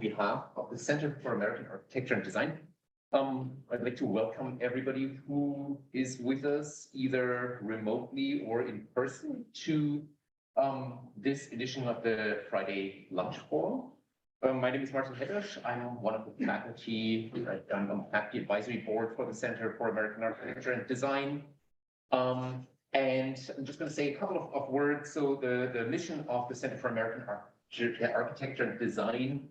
behalf of the Center for American Architecture and Design, I'd like to welcome everybody who is with us either remotely or in person to this edition of the Friday Lunch Forum. My name is Martin Heddersch. I'm one of the faculty. I'm on the faculty advisory board for the Center for American Architecture and Design. And I'm just going to say a couple of words. So the mission of the Center for American Architecture and Design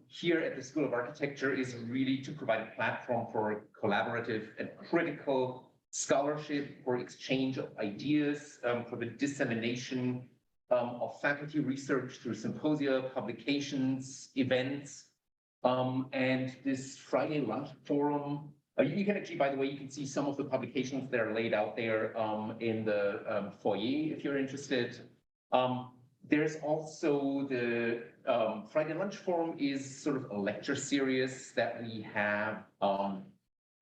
here at the School of Architecture is really to provide a platform for collaborative and critical scholarship, for exchange of ideas, for the dissemination of faculty research through symposia, publications, events. And this Friday Lunch Forum, you can actually, by the way, you can see some of the publications that are laid out there in the foyer if you're interested. There's also the Friday Lunch Forum is sort of a lecture series that we have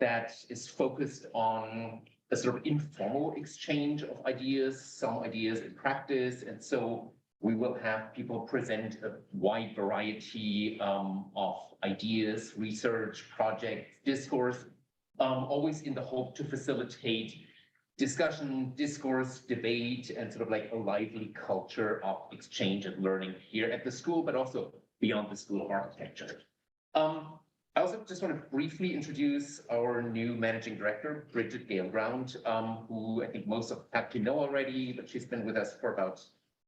that is focused on a sort of informal exchange of ideas, some ideas in practice. And so we will have people present a wide variety of ideas, research, projects, discourse, always in the hope to facilitate discussion, discourse, debate, and sort of like a lively culture of exchange and learning here at the school, but also beyond the School of Architecture. I also just want to briefly introduce our new managing director, Bridget Gale-Ground, who I think most of the faculty know already, but she's been with us for about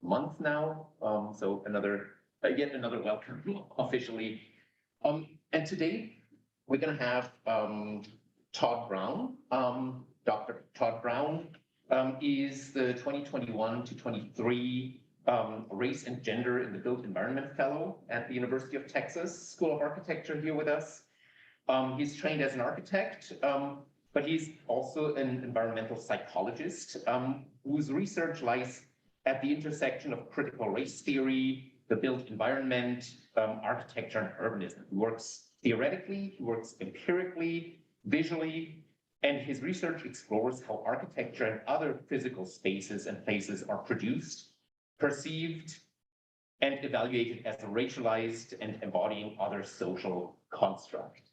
a month now. So yet another welcome officially. And today we're going to have Todd Brown. Dr. Todd Brown is the 2021 to 23 Race and Gender in the Built Environment Fellow at the University of Texas School of Architecture here with us. He's trained as an architect, but he's also an environmental psychologist whose research lies at the intersection of critical race theory, the built environment, architecture, and urbanism. He works theoretically, he works empirically, visually, and his research explores how architecture and other physical spaces and places are produced, perceived, and evaluated as a racialized and embodying other social construct.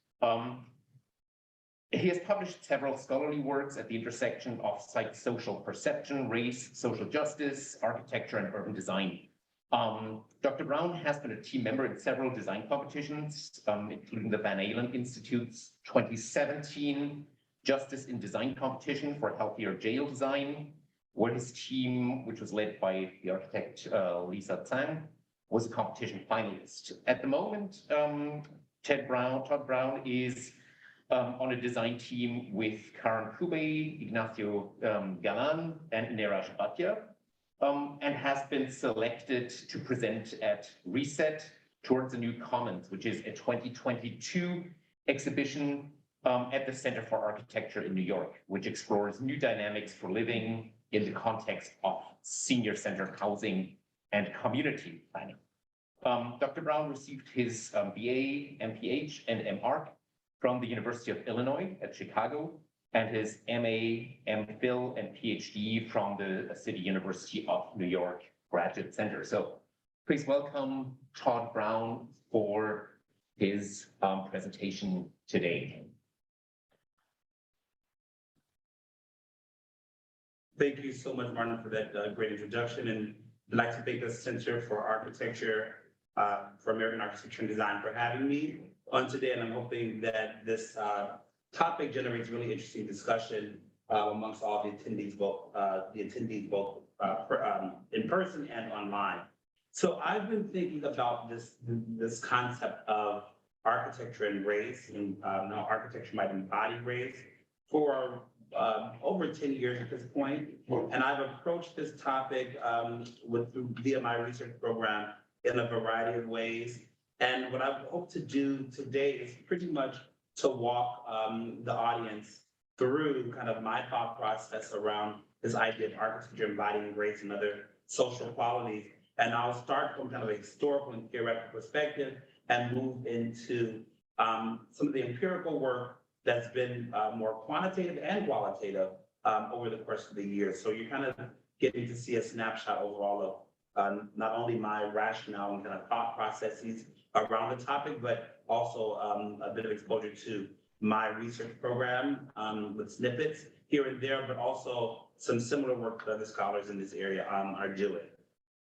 He has published several scholarly works at the intersection of psychosocial perception, race, social justice, architecture, and urban design. Dr. Brown has been a team member in several design competitions, including the Van Allen Institute's 2017 Justice in Design competition for healthier jail design, where his team, which was led by the architect Lisa Tsang, was a competition finalist. At the moment, Todd Brown is on a design team with Karen Kube, Ignacio Galan, and Neeraj Bhatia, and has been selected to present at Reset Towards the New Commons, which is a 2022 exhibition at the Center for Architecture in New York, which explores new dynamics for living in the context of senior-centered housing and community planning. Dr. Brown received his BA, MPH, and MArch from the University of Illinois at Chicago, and his MA, MPhil, and PhD from the City University of New York Graduate Center. So please welcome Todd Brown for his presentation today. Thank you so much, Martin, for that great introduction. And I'd like to thank the Center for Architecture, for American Architecture and Design for having me on today. And I'm hoping that this topic generates really interesting discussion amongst all the attendees, both in person and online. So I've been thinking about this concept of architecture and race, and how architecture might embody race for over 10 years at this point. And I've approached this topic via my research program in a variety of ways. And what I hope to do today is pretty much to walk the audience through kind of my thought process around this idea of architecture embodying race and other social qualities. And I'll start from kind of a historical and theoretical perspective and move into some of the empirical work that's been more quantitative and qualitative over the course of the year. So you're kind of getting to see a snapshot overall of not only my rationale and kind of thought processes around the topic, but also a bit of exposure to my research program with snippets here and there, but also some similar work that other scholars in this area are doing.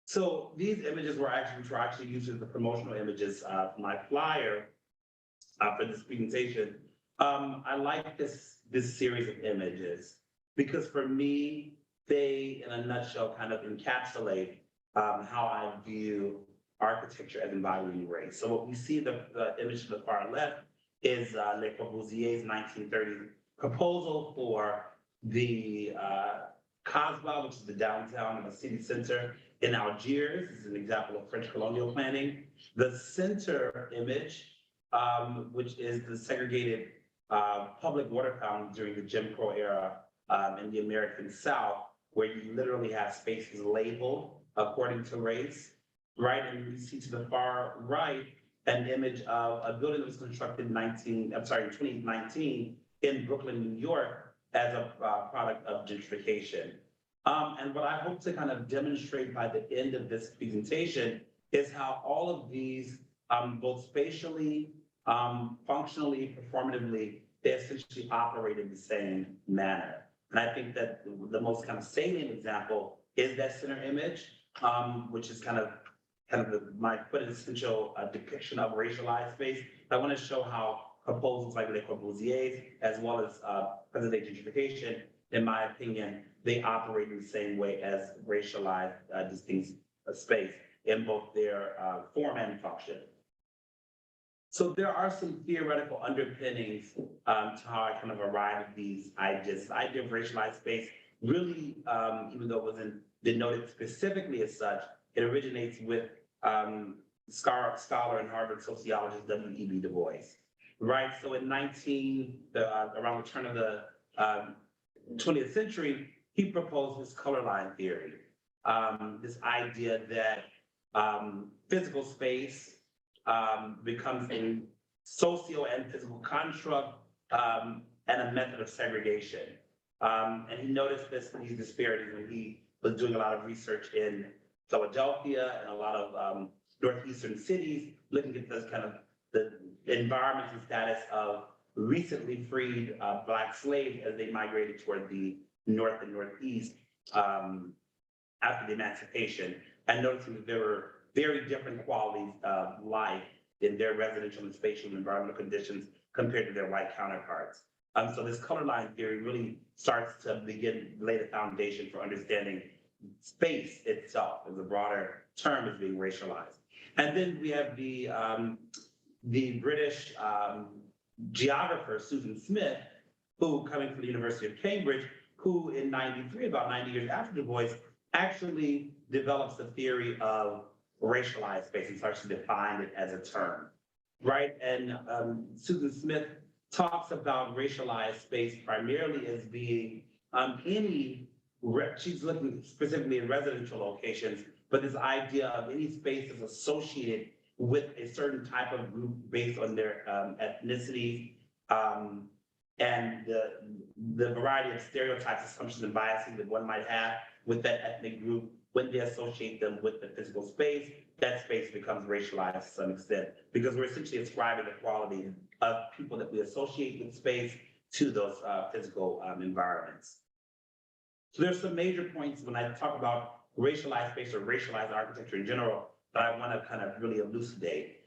So these images were actually used as the promotional images for my flyer for this presentation. I like this series of images because for me, they, in a nutshell, kind of encapsulate how I view architecture as embodying race. So what we see, the image to the far left is Le Corbusier's 1930 proposal for the Casbah, which is the downtown of a city center in Algiers. This is an example of French colonial planning. The center image, which is the segregated public water fountain during the Jim Crow era in the American South, where you literally have spaces labeled according to race, right? And you see to the far right an image of a building that was constructed in 2019 in Brooklyn, New York, as a product of gentrification. And what I hope to kind of demonstrate by the end of this presentation is how all of these, both spatially, functionally, performatively, they essentially operate in the same manner. And I think that the most kind of salient example is that center image, which is kind of my quintessential depiction of racialized space. I want to show how proposals like Le Corbusier's, as well as present-day gentrification, in my opinion, they operate in the same way as racialized distinct space in both their form and function. So there are some theoretical underpinnings to how I kind of arrived at these ideas. The idea of racialized space really, even though it wasn't denoted specifically as such, it originates with scholar and Harvard sociologist W.E.B. Du Bois, right? So in around the turn of the 20th century, he proposed this color line theory, this idea that physical space becomes a socio and physical construct and a method of segregation. And he noticed these disparities when he was doing a lot of research in Philadelphia and a lot of northeastern cities, looking at this kind of the environment and status of recently freed Black slaves as they migrated toward the north and northeast after the emancipation, and noticing that there were very different qualities of life in their residential and spatial and environmental conditions compared to their white counterparts. So this color line theory really starts to lay the foundation for understanding space itself as a broader term as being racialized. And then we have the British geographer, Susan Smith, who, coming from the University of Cambridge, who in 93, about 90 years after Du Bois, actually develops the theory of racialized space and starts to define it as a term, right? And Susan Smith talks about racialized space primarily as being she's looking specifically in residential locations, but this idea of any space is associated with a certain type of group based on their ethnicity and the variety of stereotypes, assumptions, and biases that one might have with that ethnic group. When they associate them with the physical space, that space becomes racialized to some extent, because we're essentially ascribing the quality of people that we associate with space to those physical environments. So there's some major points when I talk about racialized space or racialized architecture in general that I want to kind of really elucidate.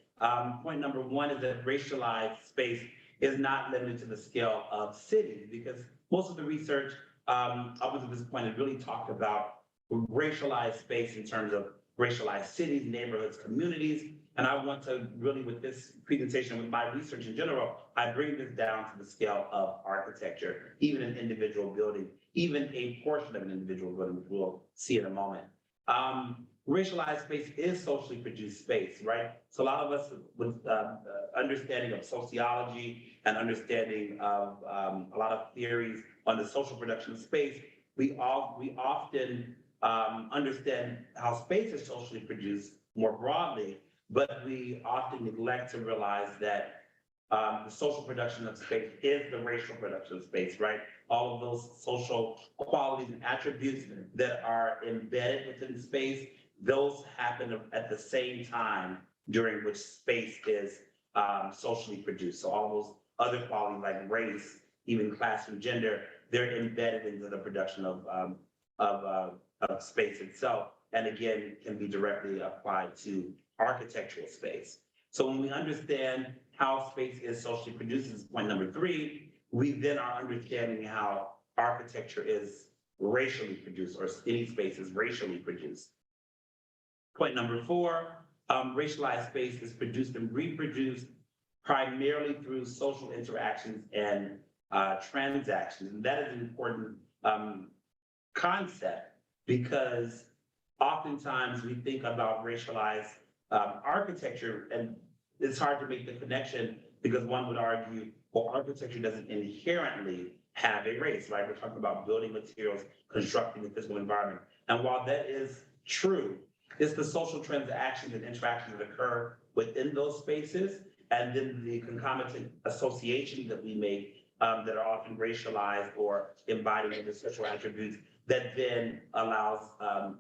Point number one is that racialized space is not limited to the scale of cities, because most of the research up until this point has really talked about racialized space in terms of racialized cities, neighborhoods, communities. And I want to really, with this presentation, with my research in general, I bring this down to the scale of architecture, even an individual building, even a portion of an individual building, which we'll see in a moment. Racialized space is socially produced space, right? So a lot of us with understanding of sociology and understanding of a lot of theories on the social production of space, we often understand how space is socially produced more broadly, but we often neglect to realize that the social production of space is the racial production of space, right? All of those social qualities and attributes that are embedded within space, those happen at the same time during which space is socially produced. So all those other qualities like race, even class and gender, they're embedded into the production of space itself. And again, can be directly applied to architectural space. So when we understand how space is socially produced, this is point number 3, we then are understanding how architecture is racially produced, or any space is racially produced. Point number 4, racialized space is produced and reproduced primarily through social interactions and transactions. And that is an important concept, because oftentimes we think about racialized architecture, and it's hard to make the connection, because one would argue, well, architecture doesn't inherently have a race, right? We're talking about building materials, constructing the physical environment. And while that is true, it's the social transactions and interactions that occur within those spaces, and then the concomitant associations that we make that are often racialized or embodying the social attributes that then allows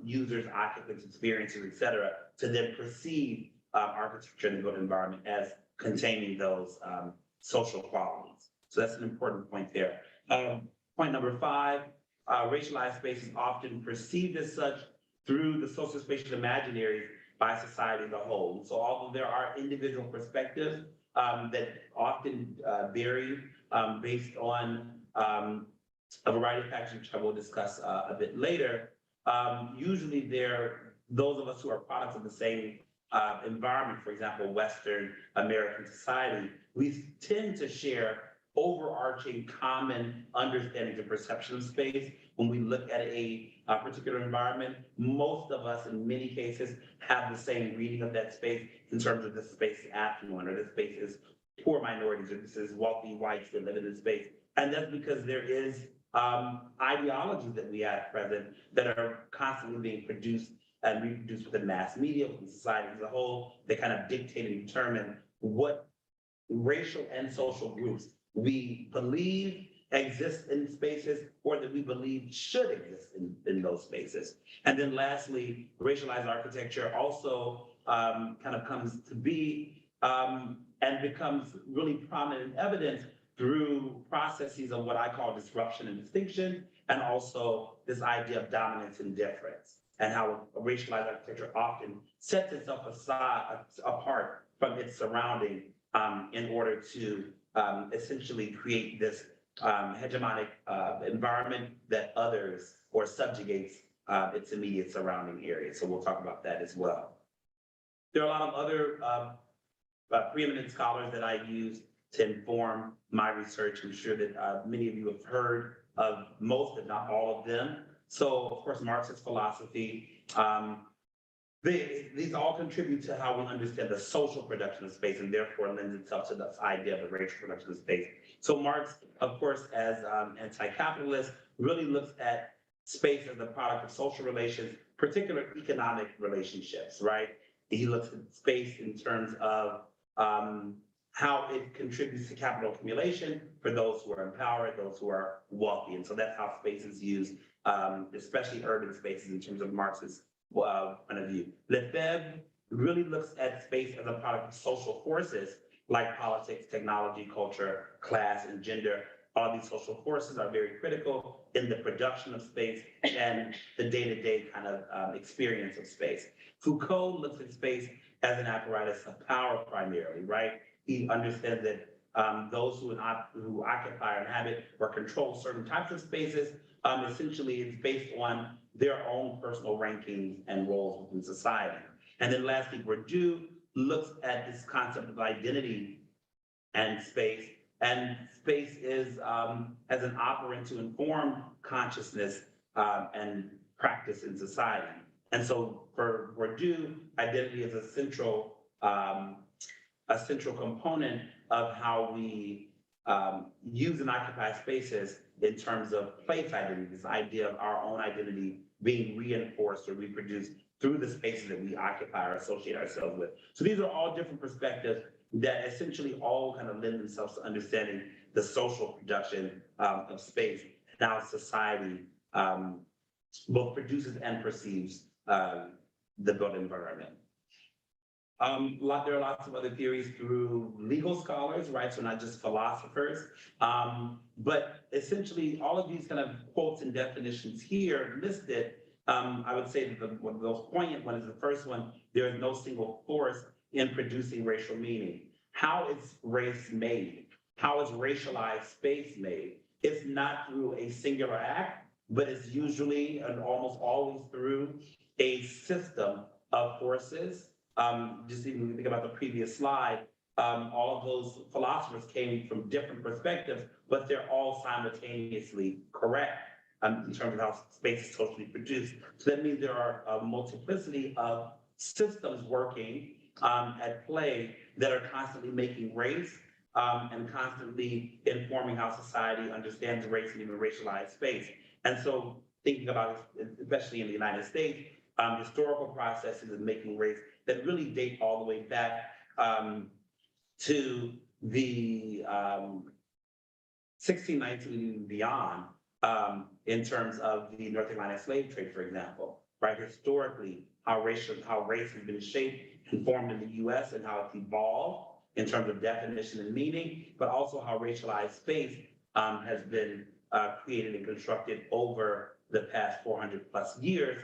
users, occupants, experiences, et cetera, to then perceive architecture in the built environment as containing those social qualities. So that's an important point there. Point number 5, racialized space is often perceived as such through the social spatial imaginaries by society as a whole. So although there are individual perspectives that often vary based on a variety of factors, which I will discuss a bit later, usually those of us who are products of the same environment, for example, Western American society, we tend to share overarching common understandings and perception of space. When we look at a particular environment, most of us in many cases have the same reading of that space in terms of this space is affluent, or this space is poor minorities, or this is wealthy whites that live in this space. And that's because there is ideologies that we have present that are constantly being produced and reproduced within mass media, within society as a whole. They kind of dictate and determine what racial and social groups we believe exist in spaces, or that we believe should exist in those spaces. And then lastly, racialized architecture also kind of comes to be and becomes really prominent and evident through processes of what I call disruption and distinction, and also this idea of dominance and difference, and how racialized architecture often sets itself apart from its surrounding in order to essentially create this hegemonic environment that others or subjugates its immediate surrounding area. So we'll talk about that as well. There are a lot of other preeminent scholars that I use to inform my research. I'm sure that many of you have heard of most, if not all of them. So of course, Marxist philosophy, these all contribute to how we understand the social production of space, and therefore lends itself to this idea of the racial production of space. So Marx, of course, as anti-capitalist, really looks at space as a product of social relations, particular economic relationships, right? He looks at space in terms of how it contributes to capital accumulation for those who are empowered, those who are wealthy. And so that's how space is used, especially urban spaces, in terms of Marx's point of view. Lefebvre really looks at space as a product of social forces like politics, technology, culture, class, and gender. All these social forces are very critical in the production of space and the day-to-day kind of experience of space. Foucault looks at space as an apparatus of power primarily, right? He understands that those who occupy or inhabit or control certain types of spaces, essentially it's based on their own personal rankings and roles within society. And then lastly, Bourdieu looks at this concept of identity and space is as an operant to inform consciousness and practice in society. And so for Bourdieu, identity is a central component of how we use and occupy spaces in terms of place identity, this idea of our own identity being reinforced or reproduced through the spaces that we occupy or associate ourselves with. So these are all different perspectives that essentially all kind of lend themselves to understanding the social production of space, and how society both produces and perceives the built environment. There are lots of other theories through legal scholars, right? So not just philosophers. But essentially, all of these kind of quotes and definitions here listed, I would say that one of the most poignant one is the first one. There is no single force in producing racial meaning. How is race made? How is racialized space made? It's not through a singular act, but it's usually and almost always through a system of forces. Just even when you think about the previous slide, all of those philosophers came from different perspectives, but they're all simultaneously correct in terms of how space is socially produced. So that means there are a multiplicity of systems working at play that are constantly making race and constantly informing how society understands race and even racialized space. And so thinking about it, especially in the United States, historical processes of making race that really date all the way back to the 1619 and beyond, in terms of the North Atlantic slave trade, for example, right? Historically, how race has been shaped and formed in the US and how it's evolved in terms of definition and meaning, but also how racialized space has been created and constructed over the past 400 plus years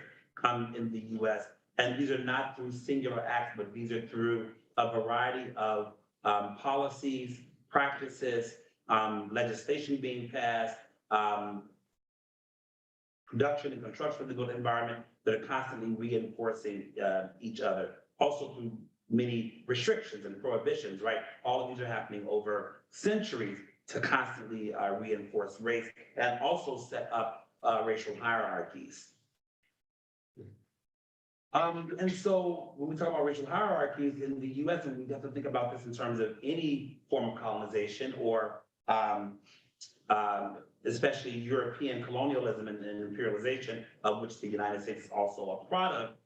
in the US. And these are not through singular acts, but these are through a variety of policies, practices, legislation being passed, production and construction of the built environment that are constantly reinforcing each other. Also through many restrictions and prohibitions, right? All of these are happening over centuries to constantly reinforce race and also set up racial hierarchies. And so when we talk about racial hierarchies in the US, and we have to think about this in terms of any form of colonization or especially European colonialism and imperialization, of which the United States is also a product,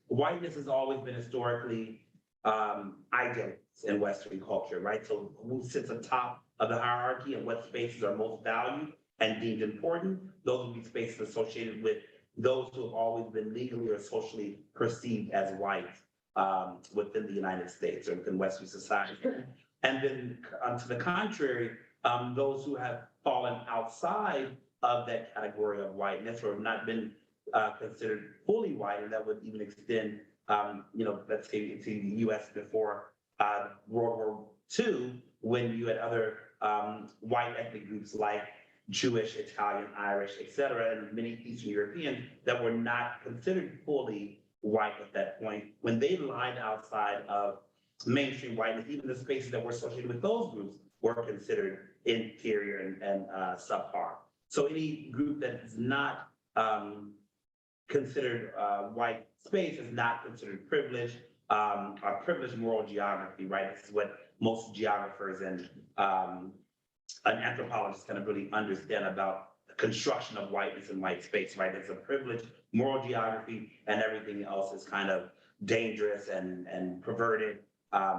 whiteness has always been historically idealized in Western culture, right? So who sits atop of the hierarchy and what spaces are most valued and deemed important, those would be spaces associated with those who have always been legally or socially perceived as white within the United States or within Western society. And then to the contrary, those who have fallen outside of that category of whiteness or have not been considered fully white, and that would even extend, let's say to the US before World War II, when you had other white ethnic groups like Jewish, Italian, Irish, et cetera, and many Eastern Europeans that were not considered fully white at that point. When they lined outside of mainstream whiteness, even the spaces that were associated with those groups were considered inferior and subpar. So any group that is not considered white space is not considered privileged, or privileged moral geography, right? This is what most geographers and anthropologists kind of really understand about the construction of whiteness and white space, right? It's a privileged moral geography, and everything else is kind of dangerous and perverted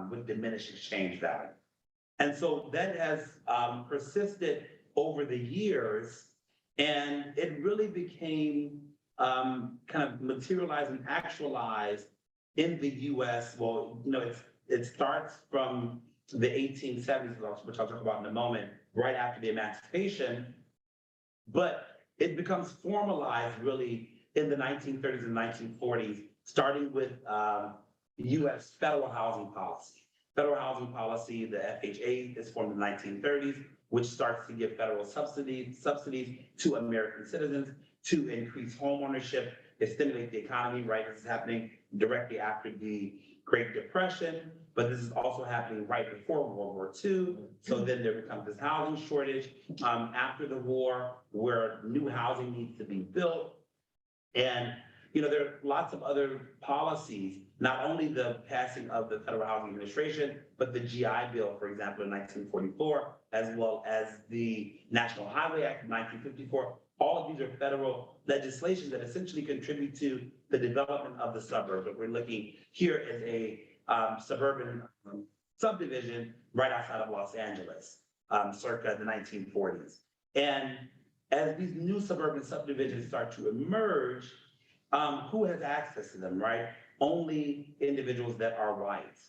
with diminished exchange value. And so that has persisted over the years, and it really became kind of materialized and actualized in the US. Well, it starts from the 1870s, which I'll talk about in a moment, right after the emancipation, but it becomes formalized really in the 1930s and 1940s, starting with US federal housing policy. Federal housing policy, the FHA, is formed in the 1930s, which starts to give federal subsidies to American citizens to increase home ownership, to stimulate the economy, right? This is happening directly after the Great Depression, but this is also happening right before World War II. So then there becomes this housing shortage after the war where new housing needs to be built. And there are lots of other policies, not only the passing of the Federal Housing Administration, but the GI Bill, for example, in 1944, as well as the National Highway Act of 1954. All of these are federal legislation that essentially contribute to the development of the suburbs. What we're looking here is a suburban subdivision right outside of Los Angeles, circa the 1940s. And as these new suburban subdivisions start to emerge, who has access to them, right? only individuals that are white.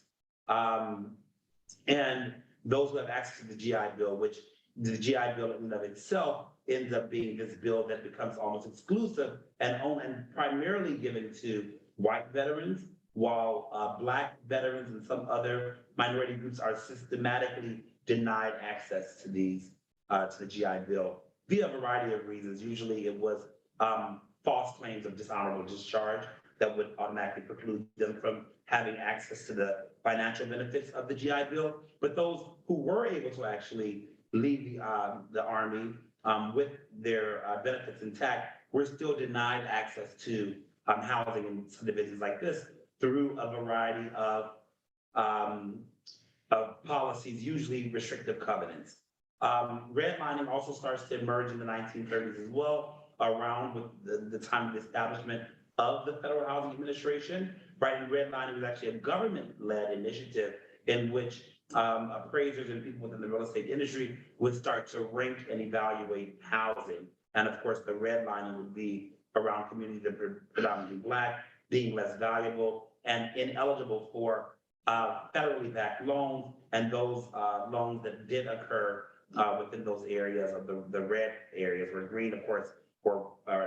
And those who have access to the GI Bill, which the GI Bill in and of itself ends up being this bill that becomes almost exclusive and primarily given to white veterans, while Black veterans and some other minority groups are systematically denied access to these to the GI Bill via a variety of reasons. Usually it was false claims of dishonorable discharge that would automatically preclude them from having access to the financial benefits of the GI Bill. But those who were able to actually leave the Army with their benefits intact were still denied access to housing in subdivisions like this through a variety of policies, usually restrictive covenants. Redlining also starts to emerge in the 1930s as well, around with the time of the establishment of the Federal Housing Administration, right? And redlining was actually a government-led initiative in which appraisers and people within the real estate industry would start to rank and evaluate housing. And of course, the redlining would be around communities that are predominantly Black, being less valuable and ineligible for federally backed loans, and those loans that did occur within those areas of the red areas, where green, of course,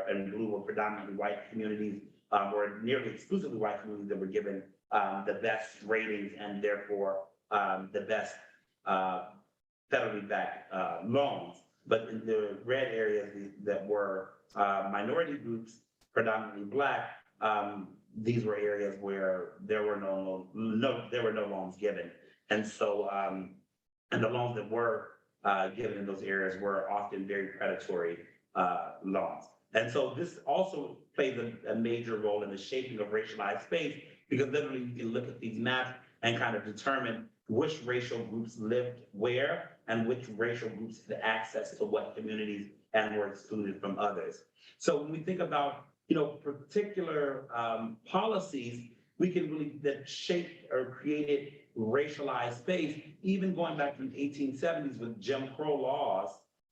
and blue were predominantly white communities, or nearly exclusively white communities that were given the best ratings and therefore the best federally backed loans. But in the red areas that were minority groups, predominantly Black, these were areas where there were no loans given, and so and the loans that were given in those areas were often very predatory loans. And so this also plays a major role in the shaping of racialized space, because literally you can look at these maps and kind of determine which racial groups lived where and which racial groups had access to what communities and were excluded from others. So when we think about, particular policies, we can really that shaped or created racialized space, even going back from the 1870s with Jim Crow laws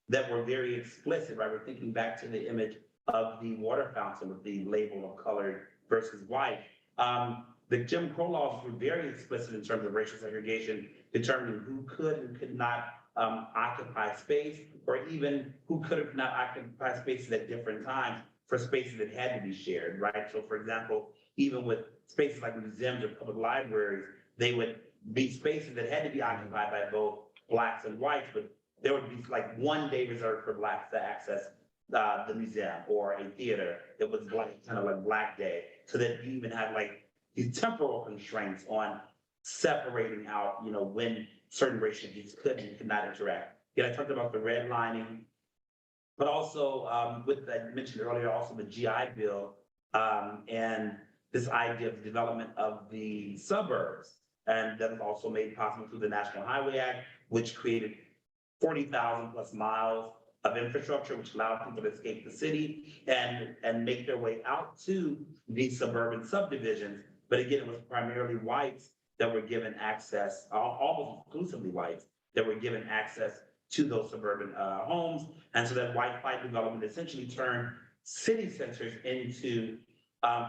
that were very explicit, right? We're thinking back to the image of the water fountain with the label of colored versus white. The Jim Crow laws were very explicit in terms of racial segregation, determining who could and could not occupy space, or even who could have not occupy spaces at different times for spaces that had to be shared, right? So for example, even with spaces like museums or public libraries, they would be spaces that had to be occupied by both Blacks and whites, but there would be like one day reserved for Blacks to access the museum or a theater that was kind of like Black Day, so that you even had like these temporal constraints on separating out, when certain racial groups could and could not interact. I talked about the redlining, but also with I mentioned earlier, also the GI Bill and this idea of development of the suburbs, and that was also made possible through the National Highway Act, which created 40,000 plus miles of infrastructure, which allowed people to escape the city and make their way out to these suburban subdivisions. But again, it was primarily whites that were given access, almost exclusively whites, that were given access to those suburban homes. And so that white flight development essentially turned city centers into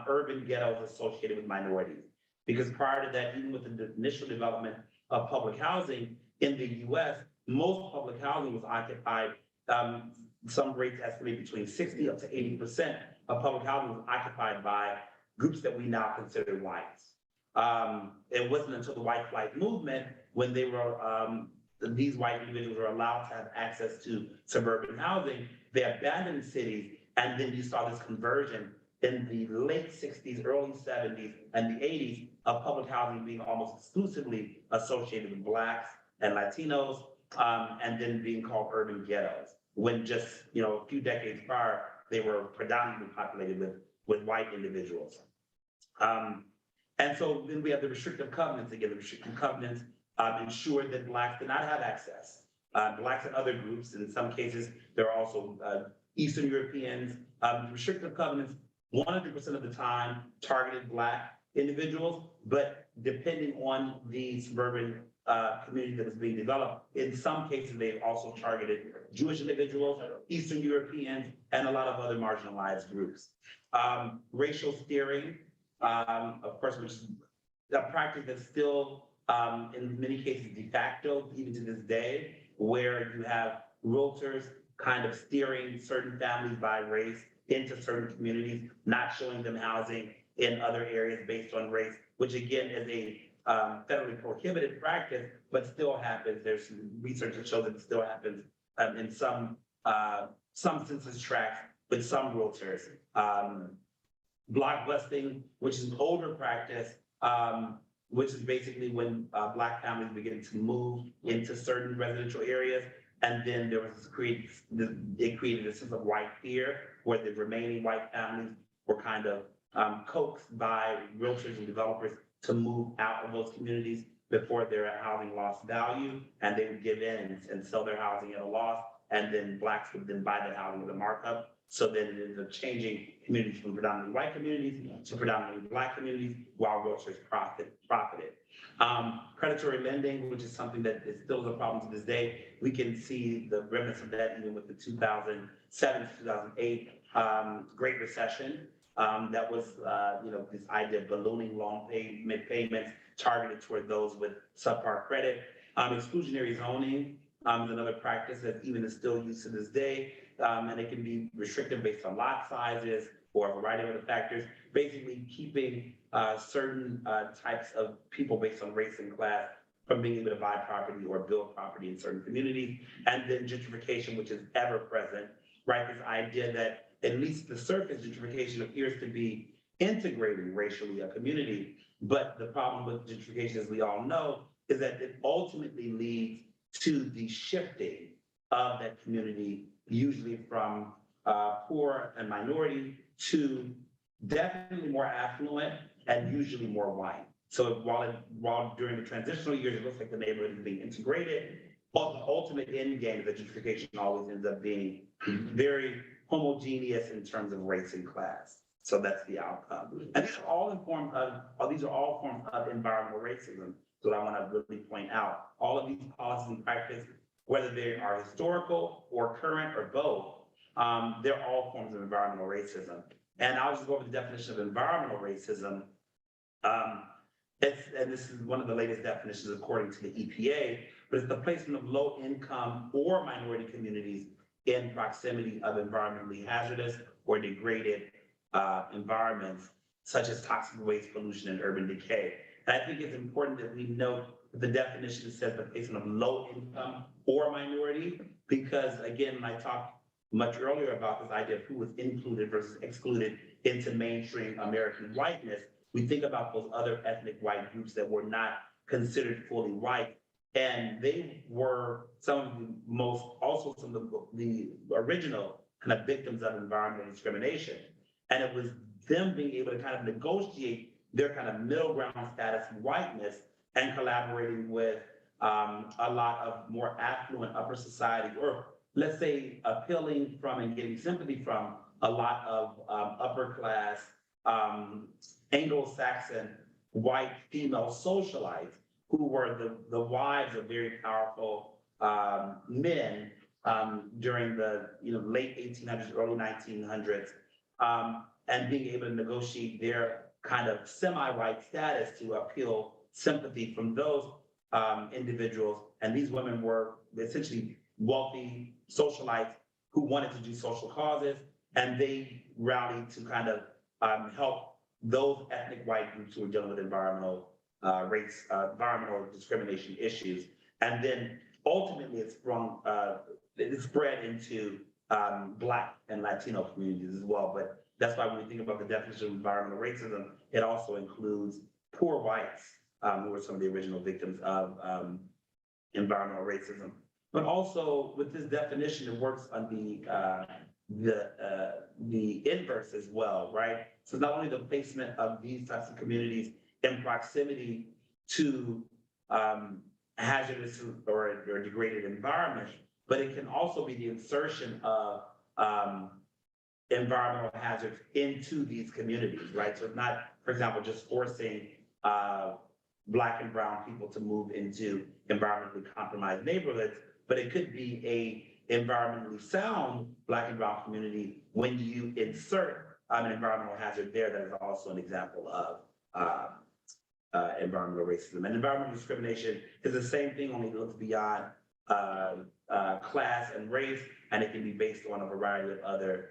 urban ghettos associated with minorities. Because prior to that, even with the initial development of public housing in the US, most public housing was occupied, some rates estimate between 60 up to 80% of public housing was occupied by groups that we now consider whites. It wasn't until the white flight movement when they were, these white individuals were allowed to have access to suburban housing, they abandoned cities, and then you saw this conversion in the late 60s, early 70s, and the 80s of public housing being almost exclusively associated with Blacks and Latinos, and then being called urban ghettos, when just a few decades prior, they were predominantly populated with white individuals. And so then we have the restrictive covenants. Again, the restrictive covenants ensured that Blacks did not have access. Blacks and other groups, in some cases, there are also Eastern Europeans. Restrictive covenants 100% of the time targeted Black individuals, but depending on the suburban community that was being developed, in some cases, they also targeted Jewish individuals, Eastern Europeans, and a lot of other marginalized groups. Racial steering of course, which is a practice that's still, in many cases, de facto, even to this day, where you have realtors kind of steering certain families by race into certain communities, not showing them housing in other areas based on race, which again is a federally prohibited practice, but still happens. There's research that shows that it still happens in some census tracts with some realtors. Block busting, which is an older practice, which is basically when Black families begin to move into certain residential areas. And then there was it created a sense of white fear where the remaining white families were kind of coaxed by realtors and developers to move out of those communities before their housing lost value, and they would give in and sell their housing at a loss, and then Blacks would then buy that housing with a markup. So then it is a changing communities from predominantly white communities to predominantly Black communities, while realtors profited. Predatory lending, which is something that is still a problem to this day. We can see the remnants of that even with the 2007 to 2008 Great Recession. That was, this idea of ballooning loan payments targeted toward those with subpar credit. Exclusionary zoning is another practice that even is still used to this day. And it can be restrictive based on lot sizes or a variety of other factors, basically keeping certain types of people based on race and class from being able to buy property or build property in certain communities. And then gentrification, which is ever present, right? This idea that at least the surface gentrification appears to be integrating racially a community. But the problem with gentrification, as we all know, is that it ultimately leads to the shifting of that community, usually from poor and minority to definitely more affluent and usually more white. So while during the transitional years, it looks like the neighborhood is being integrated, but the ultimate end game is that gentrification always ends up being very homogeneous in terms of race and class. So that's the outcome. And these are all forms of environmental racism. So I want to really point out all of these policies and practices, whether they are historical or current or both, they're all forms of environmental racism. And I'll just go over the definition of environmental racism. And this is one of the latest definitions according to the EPA, but it's the placement of low income or minority communities in proximity of environmentally hazardous or degraded environments, such as toxic waste, pollution, and urban decay. And I think it's important that we note that the definition says the placement of low income or minority, because again, when I talked much earlier about this idea of who was included versus excluded into mainstream American whiteness, we think about those other ethnic white groups that were not considered fully white. And they were some of the original kind of victims of environmental discrimination. And it was them being able to kind of negotiate their kind of middle ground status in whiteness and collaborating with a lot of more affluent upper society, or let's say appealing from and getting sympathy from a lot of upper class Anglo-Saxon white female socialites who were the wives of very powerful men during the late 1800s, early 1900s, and being able to negotiate their kind of semi-white status to appeal sympathy from those individuals. And these women were essentially wealthy socialites who wanted to do social causes, and they rallied to kind of help those ethnic white groups who were dealing with environmental discrimination issues. And then ultimately it spread into Black and Latino communities as well. But that's why when we think about the definition of environmental racism, it also includes poor whites, who were some of the original victims of environmental racism. But also with this definition, it works on the inverse as well, right? So not only the placement of these types of communities in proximity to hazardous or degraded environments, but it can also be the insertion of environmental hazards into these communities, right? So it's not, for example, just forcing Black and brown people to move into environmentally compromised neighborhoods, but it could be a environmentally sound Black and brown community when you insert an environmental hazard there that is also an example of environmental racism. And environmental discrimination is the same thing, only it looks beyond class and race, and it can be based on a variety of other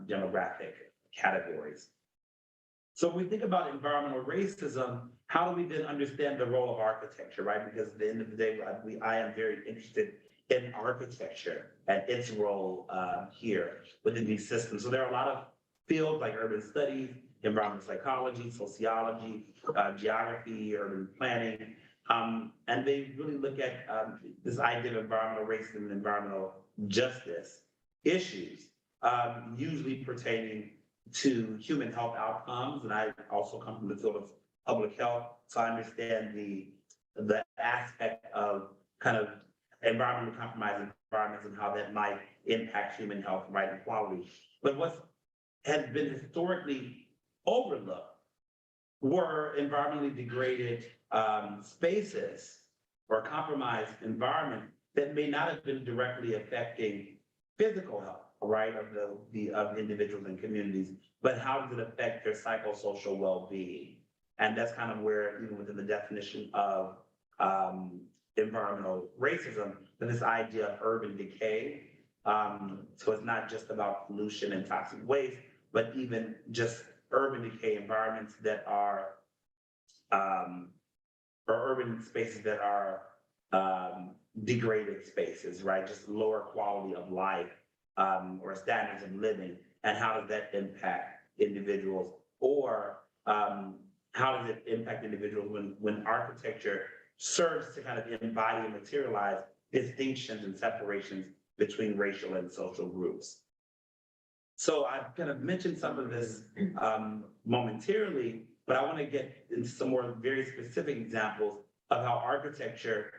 demographic categories. So when we think about environmental racism, how do we then understand the role of architecture, right? Because at the end of the day, I am very interested in architecture and its role here within these systems. So there are a lot of fields like urban studies, environmental psychology, sociology, geography, urban planning, and they really look at this idea of environmental racism and environmental justice issues, usually pertaining to human health outcomes. And I also come from the field of public health, so I understand the aspect of kind of environmentally compromised environments and how that might impact human health, right, and quality. But what has been historically overlooked were environmentally degraded spaces or compromised environment that may not have been directly affecting physical health, right, of individuals and communities, but how does it affect their psychosocial well-being? And that's kind of where, even within the definition of environmental racism, this idea of urban decay. So it's not just about pollution and toxic waste, but even just urban decay environments that are, or urban spaces that are degraded spaces, right? Just lower quality of life or standards of living. And how does that impact individuals? Or how does it impact individuals when architecture serves to kind of embody and materialize distinctions and separations between racial and social groups? So I've kind of mentioned some of this momentarily, but I want to get into some more very specific examples of how architecture,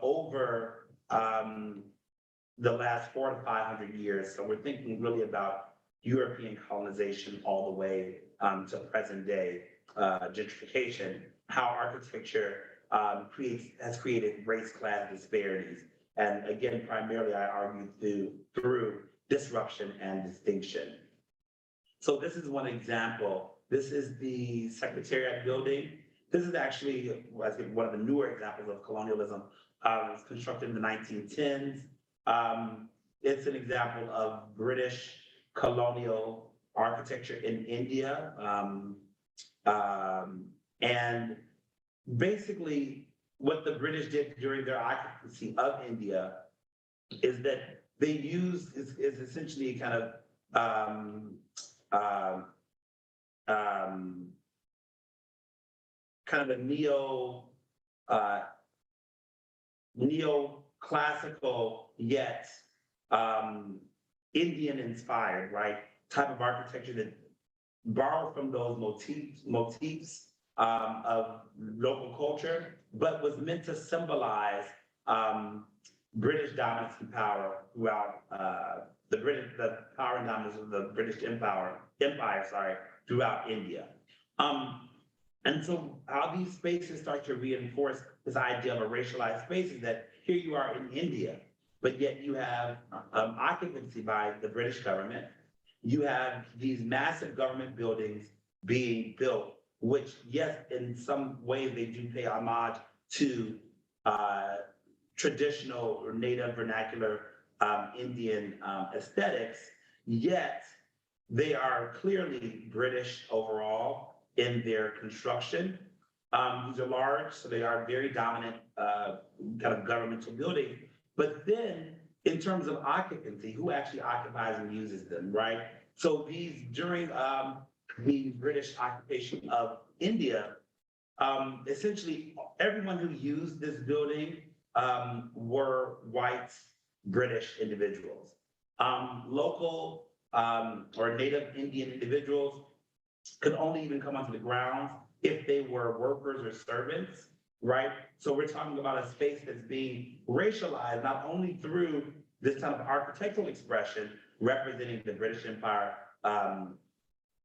over the last 400 to 500 years. So we're thinking really about European colonization all the way to present day gentrification, how architecture has created race-class disparities. And again, primarily I argue through disruption and distinction. So this is one example. This is the Secretariat building. This is actually, I think, one of the newer examples of colonialism. It was constructed in the 1910s. It's an example of British colonial architecture in India. And basically, what the British did during their occupancy of India is that they used is essentially kind of a neoclassical yet Indian inspired, right, type of architecture that borrowed from those motifs of local culture, but was meant to symbolize British dominance and power throughout the power and dominance of the British Empire, throughout India. And so how these spaces start to reinforce this idea of a racialized space is that here you are in India, but yet you have occupancy by the British government. You have these massive government buildings being built, which, yes, in some ways they do pay homage to traditional or native vernacular Indian aesthetics, yet they are clearly British overall in their construction. These are large, so they are very dominant kind of governmental buildings. But then in terms of occupancy, who actually occupies and uses them, right? So during the British occupation of India, essentially everyone who used this building were white British individuals. Local or native Indian individuals could only even come onto the grounds if they were workers or servants, right? So we're talking about a space that's being racialized, not only through this kind of architectural expression representing the British Empire,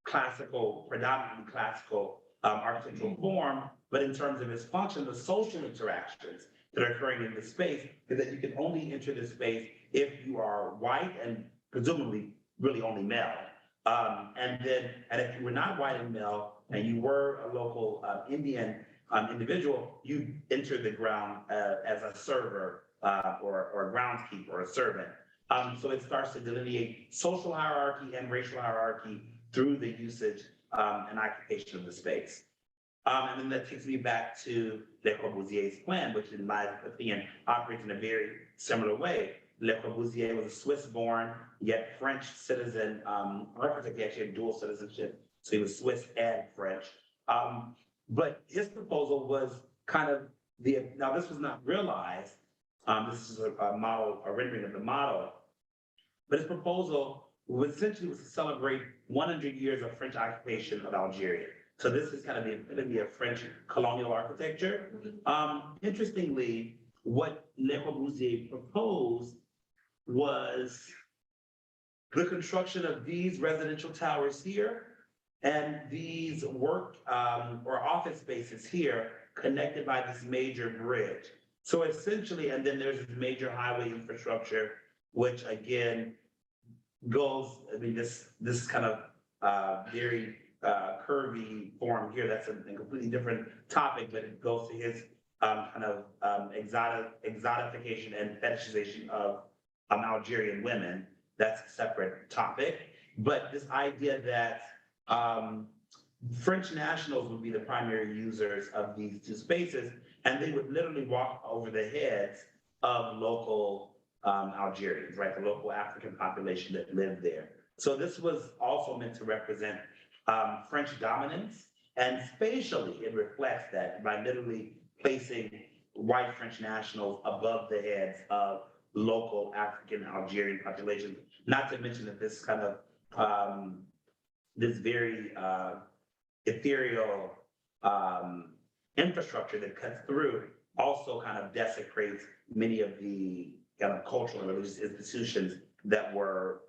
predominantly classical architectural form, but in terms of its function, the social interactions that are occurring in the space is that you can only enter this space if you are white and presumably really only male. And if you were not white and male, and you were a local Indian individual, you enter the ground as a server or a groundskeeper or a servant. So it starts to delineate social hierarchy and racial hierarchy through the usage and occupation of the space. And then that takes me back to Le Corbusier's plan, which in my opinion operates in a very similar way. Le Corbusier was a Swiss-born, yet French citizen architect. He actually had dual citizenship, so he was Swiss and French. But his proposal was kind of now this was not realized. This is a model, a rendering of the model. But his proposal was essentially to celebrate 100 years of French occupation of Algeria. So this is kind of the epitome of French colonial architecture. Interestingly, what Le Corbusier proposed was the construction of these residential towers here and these work or office spaces here connected by this major bridge. So essentially, and then there's this major highway infrastructure, which again goes, I mean, this kind of very curvy form here. That's a completely different topic, but it goes to his kind of exotification and fetishization of Algerian women. That's a separate topic. But this idea that French nationals would be the primary users of these two spaces, and they would literally walk over the heads of local Algerians, right? The local African population that lived there. So this was also meant to represent French dominance, and spatially it reflects that by literally placing white French nationals above the heads of local African Algerian populations. Not to mention that this kind of this very ethereal infrastructure that cuts through also kind of desecrates many of the kind of cultural and religious institutions that were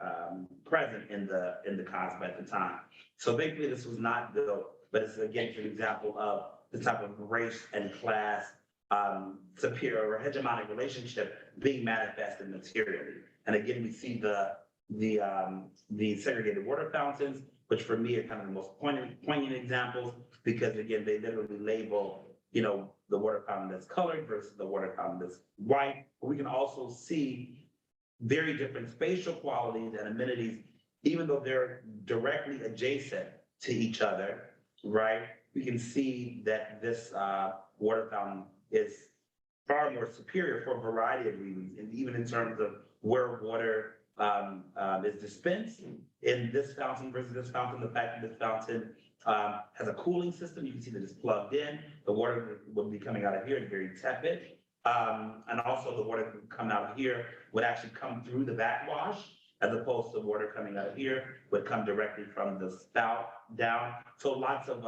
present in the cosmos at the time. So basically, this was not built, but it's again an example of the type of race and class superior or hegemonic relationship being manifested materially. And again, we see the segregated water fountains, which for me are kind of the most poignant examples, because again, they literally label, you know, the water fountain that's colored versus the water fountain that's white. But we can also see very different spatial qualities and amenities, even though they're directly adjacent to each other, right? We can see that this water fountain is far more superior for a variety of reasons, and even in terms of where water is dispensed in this fountain versus this fountain. The fact that this fountain has a cooling system, you can see that it's plugged in. The water would be coming out of here is very tepid. And also the water coming out of here would actually come through the backwash, as opposed to water coming out of here would come directly from the spout down. So lots of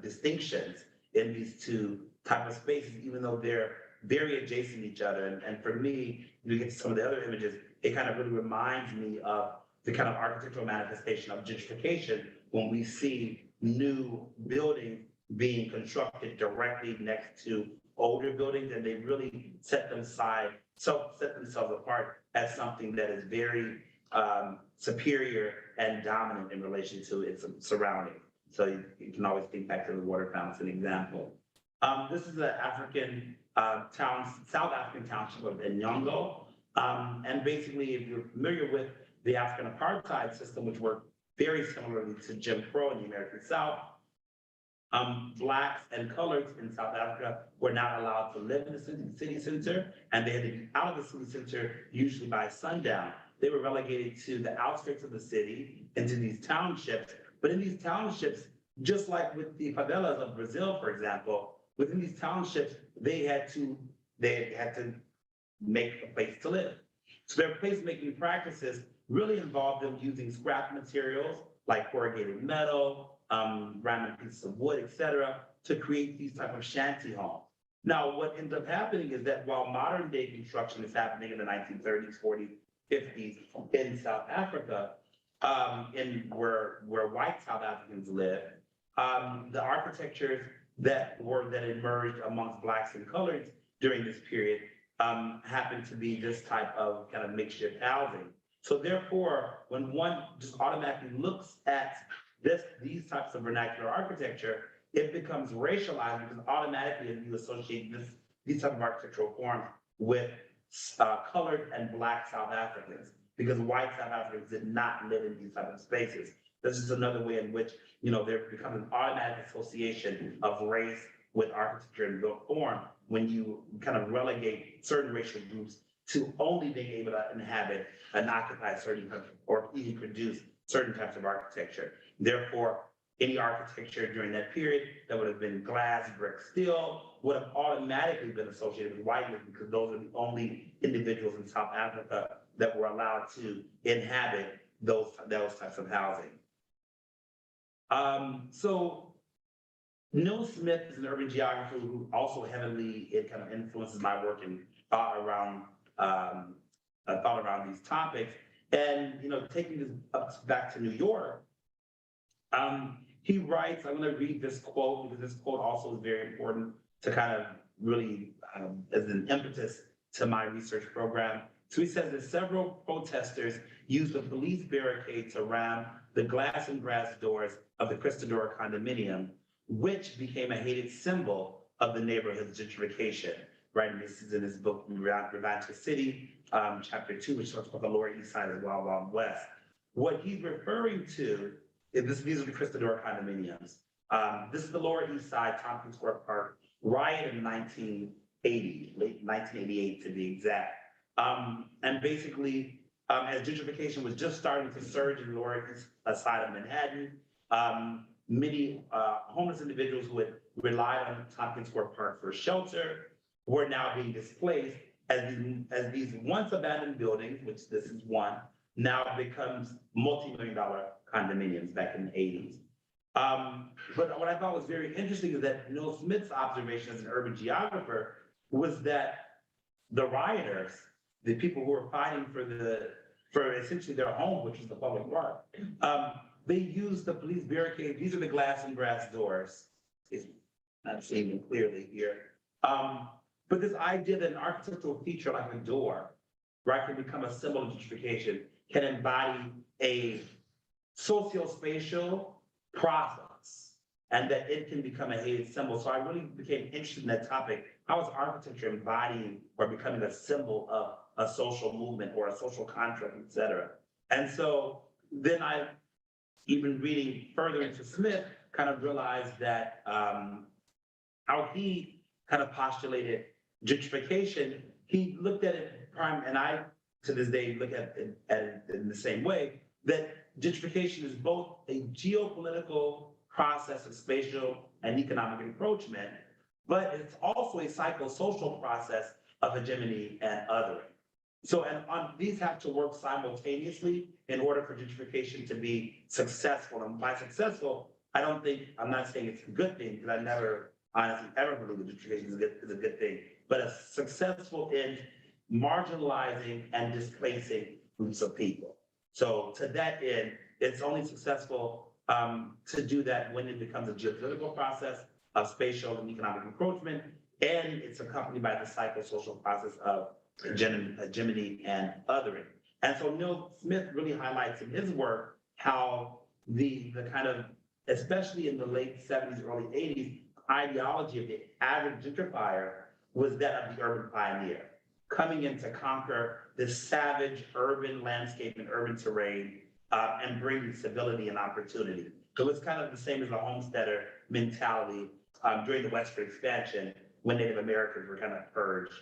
distinctions in these two type of spaces, even though they're very adjacent to each other. And for me, you get to some of the other images, it kind of really reminds me of the kind of architectural manifestation of gentrification when we see new buildings being constructed directly next to older buildings, and they really set themselves apart as something that is very superior and dominant in relation to its surroundings. So you can always think back to the water fountain example. This is an African South African township of Nyongo. And basically, if you're familiar with the African apartheid system, which worked very similarly to Jim Crow in the American South, Blacks and coloreds in South Africa were not allowed to live in the city center, and they had to be out of the city center usually by sundown. They were relegated to the outskirts of the city, into these townships. But in these townships, just like with the favelas of Brazil, for example, within these townships, they had to make a place to live. So their placemaking practices really involved them using scrap materials like corrugated metal, random pieces of wood, etc., to create these type of shanty homes. Now, what ends up happening is that while modern day construction is happening in the 1930s, 40s, 50s in South Africa, where white South Africans live, the architectures that emerged amongst Blacks and coloreds during this period happened to be this type of kind of makeshift housing. So therefore, when one just automatically looks at these types of vernacular architecture, it becomes racialized because automatically you associate these type of architectural forms with colored and Black South Africans, because white South Africans did not live in these type of spaces. This is another way in which, there becomes an automatic association of race with architecture and built form when you kind of relegate certain racial groups to only being able to inhabit and occupy certain countries or even produce certain types of architecture. Therefore, any architecture during that period that would have been glass, brick, steel would have automatically been associated with whiteness, because those are the only individuals in South Africa that were allowed to inhabit those types of housing. So Neil Smith is an urban geographer who also heavily kind of influences my work and thought around these topics. And taking this up back to New York, he writes, I'm going to read this quote because this quote also is very important to kind of really as an impetus to my research program. So he says that several protesters used the police barricades around the glass and brass doors of the Christadora condominium, which became a hated symbol of the neighborhood's gentrification. Right, and this is in his book, Revanche City, chapter 2, which talks about the Lower East Side as well, Wild West. What he's referring to is these are the Christadora condominiums. This is the Lower East Side, Tompkins Square Park, riot in 1980, late 1988 to be exact. And basically, as gentrification was just starting to surge in the Lower East Side of Manhattan, many homeless individuals who had relied on Tompkins Square Park for shelter were now being displaced as these once abandoned buildings, which this is one, now becomes multi-million-dollar condominiums back in the 80s. But what I thought was very interesting is that Neil Smith's observation as an urban geographer was that the rioters, the people who were fighting for essentially their home, which is the public park, they used the police barricades. These are the glass and brass doors. It's not seeing them clearly here. But this idea that an architectural feature like a door, right, can become a symbol of gentrification, can embody a socio-spatial process, and that it can become a hated symbol. So I really became interested in that topic. How is architecture embodying or becoming a symbol of a social movement or a social contract, et cetera? And so then I, even reading further into Smith, kind of realized that how he kind of postulated gentrification, he looked at it and I, to this day, look at it in the same way, that gentrification is both a geopolitical process of spatial and economic encroachment, but it's also a psychosocial process of hegemony and othering. So, these have to work simultaneously in order for gentrification to be successful. And by successful, I'm not saying it's a good thing, because I never honestly ever believe that gentrification is a good thing, but a successful in marginalizing and displacing groups of people. So to that end, it's only successful to do that when it becomes a geopolitical process of spatial and economic encroachment, and it's accompanied by the psychosocial process of hegemony and othering. And so Neil Smith really highlights in his work how the kind of, especially in the late 70s, early 80s, ideology of the average gentrifier was that of the urban pioneer, coming in to conquer this savage urban landscape and urban terrain and bring civility and opportunity. So it's kind of the same as the homesteader mentality during the Western expansion, when Native Americans were kind of purged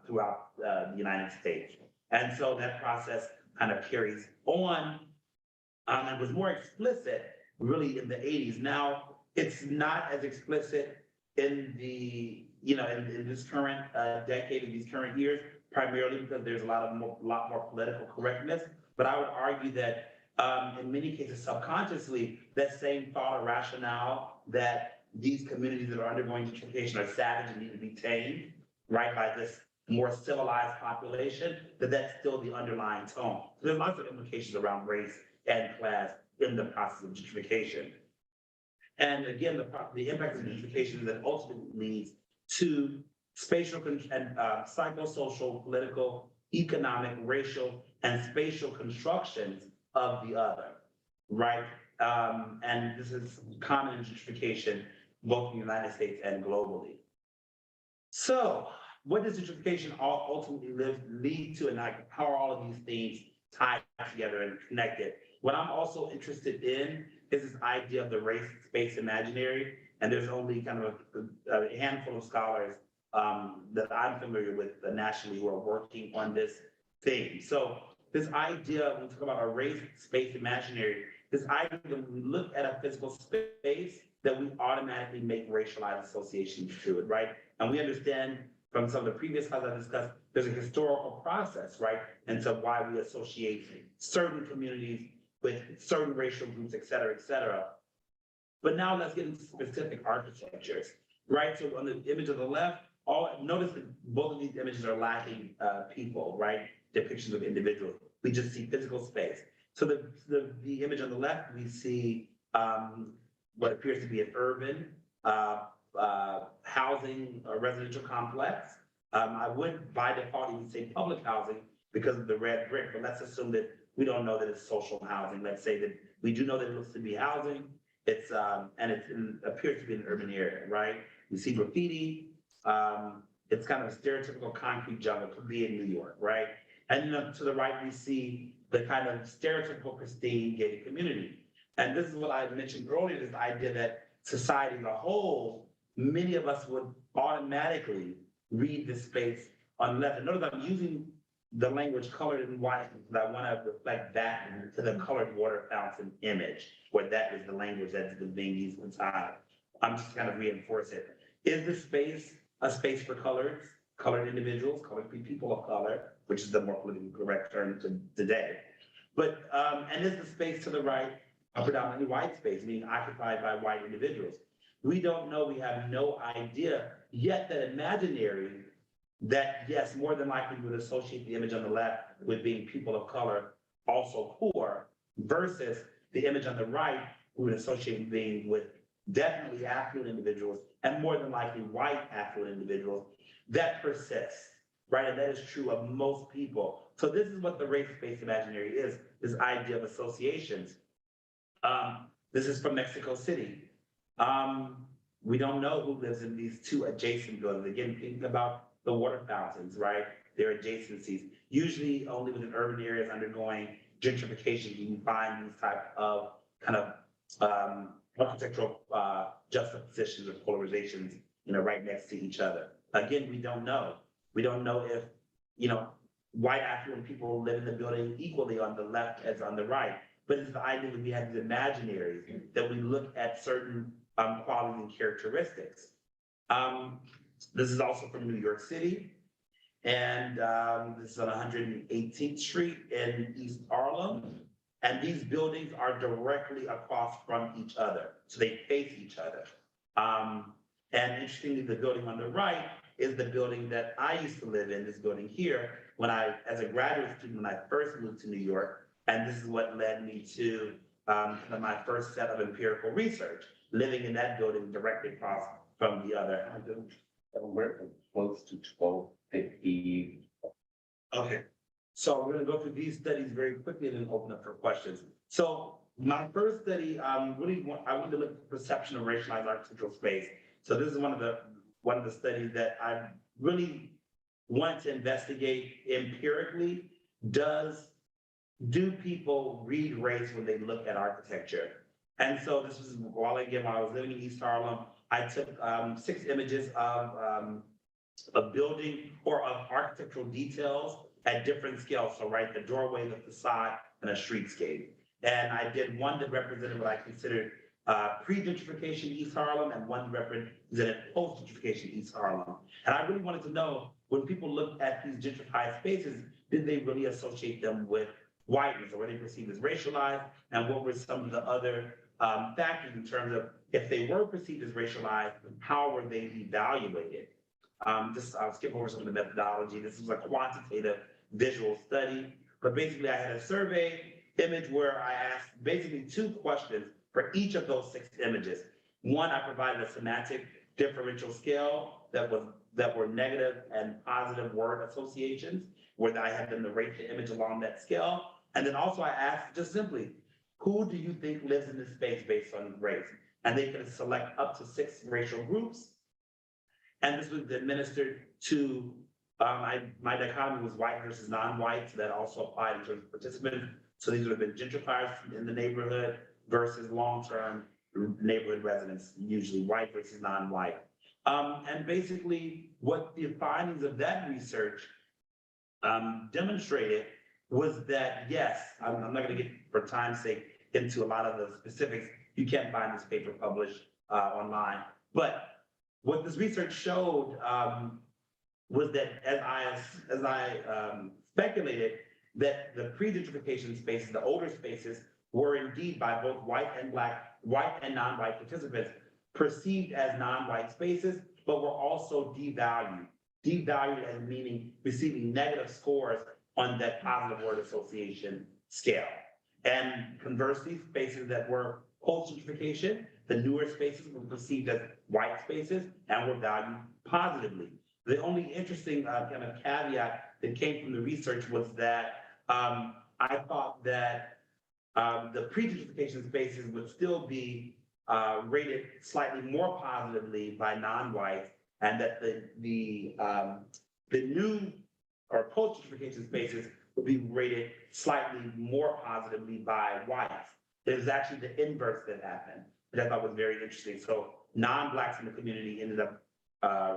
throughout the United States. And so that process kind of carries on and was more explicit really in the 80s. Now, it's not as explicit in the, in this current decade, in these current years, primarily because there's a lot more political correctness. But I would argue that in many cases, subconsciously, that same thought or rationale that these communities that are undergoing gentrification are savage and need to be tamed, right, by this more civilized population, that's still the underlying tone. So there's lots of implications around race and class in the process of gentrification. And again, the impact of gentrification that ultimately leads to spatial and psychosocial, political, economic, racial, and spatial constructions of the other, right? And this is common in gentrification, both in the United States and globally. So what does gentrification ultimately lead to, and how are all of these things tied together and connected? What I'm also interested in is this idea of the race space imaginary, and there's only kind of a handful of scholars that I'm familiar with nationally who are working on this theme. So this idea, when we talk about a race space imaginary, this idea that when we look at a physical space, that we automatically make racialized associations to it, right? And we understand from some of the previous slides I discussed, there's a historical process, right? And so why we associate certain communities with certain racial groups, et cetera, et cetera. But now let's get into specific architectures, right? So on the image on the left, notice that both of these images are lacking people, right? Depictions of individuals. We just see physical space. So the image on the left, we see what appears to be an urban housing or residential complex. I would by default even say public housing because of the red brick, but let's assume that we don't know that it's social housing. Let's say that we do know that it looks to be housing. It's and it appears to be an urban area, right? We see graffiti. It's kind of a stereotypical concrete jungle, could be in New York, right? And then to the right, we see the kind of stereotypical pristine gated community. And this is what I mentioned earlier, this idea that society as a whole, many of us would automatically read this space on the left. And notice I'm using the language colored in white because I want to reflect back to the colored water fountain image, where that is the language that is being used inside. I'm just kind of reinforce it. Is this space a space for colored individuals, colored people of color, which is the more politically correct term today? But, and is the space to the right a predominantly white space, being occupied by white individuals? We don't know, we have no idea, yet that imaginary, that yes, more than likely we would associate the image on the left with being people of color, also poor, versus the image on the right, we would associate being with definitely affluent individuals and more than likely white affluent individuals. That persists, right? And that is true of most people. So this is what the race-based imaginary is, this idea of associations. This is from Mexico City. We don't know who lives in these two adjacent buildings. Again, thinking about the water fountains, right? They're adjacencies. Usually only within urban areas undergoing gentrification, you can find these type of kind of architectural juxtapositions or polarizations, right next to each other. Again, we don't know. We don't know if, white affluent people live in the building equally on the left as on the right. But it's the idea that we have these imaginaries that we look at certain qualities and characteristics. This is also from New York City. And this is on 118th Street in East Harlem. And these buildings are directly across from each other. So they face each other. And interestingly, the building on the right is the building that I used to live in, this building here, when as a graduate student, when I first moved to New York. And this is what led me to my first set of empirical research, living in that building directly across from the other. We're close to 1250. Okay, so we're going to go through these studies very quickly and then open up for questions. So my first study, I wanted to look at the perception of racialized architectural space. So this is one of the studies that I really want to investigate empirically. Do people read race when they look at architecture? And so this was while I was living in East Harlem. I took 6 images of a building or of architectural details at different scales. So right, the doorway, the facade, and a streetscape. And I did one that represented what I considered pre-gentrification East Harlem and one represented post-gentrification East Harlem. And I really wanted to know, when people look at these gentrified spaces, did they really associate them with whiteness, or were they perceived as racialized? And what were some of the other factors in terms of, if they were perceived as racialized, how were they evaluated? I'll skip over some of the methodology. This was a quantitative visual study, but basically I had a survey image where I asked basically 2 questions for each of those 6 images. One, I provided a semantic differential scale that was that were negative and positive word associations, where I had them to rate the image along that scale. And then also I asked just simply, who do you think lives in this space based on race? And they could select up to 6 racial groups. And this was administered to, my dichotomy was white versus non-white, so that also applied in terms of participants. So these would have been gentrifiers in the neighborhood versus long-term neighborhood residents, usually white versus non-white. And basically what the findings of that research demonstrated was that, yes, I'm not gonna get, for time's sake, into a lot of the specifics. You can't find this paper published online. But what this research showed was that as I speculated, that the pre-gentrification spaces, the older spaces, were indeed by both white and non-white participants perceived as non-white spaces, but were also devalued. Devalued as meaning receiving negative scores on that positive word association scale. And conversely, spaces that were post-gentrification, the newer spaces were perceived as white spaces and were valued positively. The only interesting kind of caveat that came from the research was that I thought that the pre-gentrification spaces would still be rated slightly more positively by non-whites, and that the new or post-gentrification spaces would be rated slightly more positively by whites. It was actually the inverse that happened, which I thought was very interesting. So non-blacks in the community ended up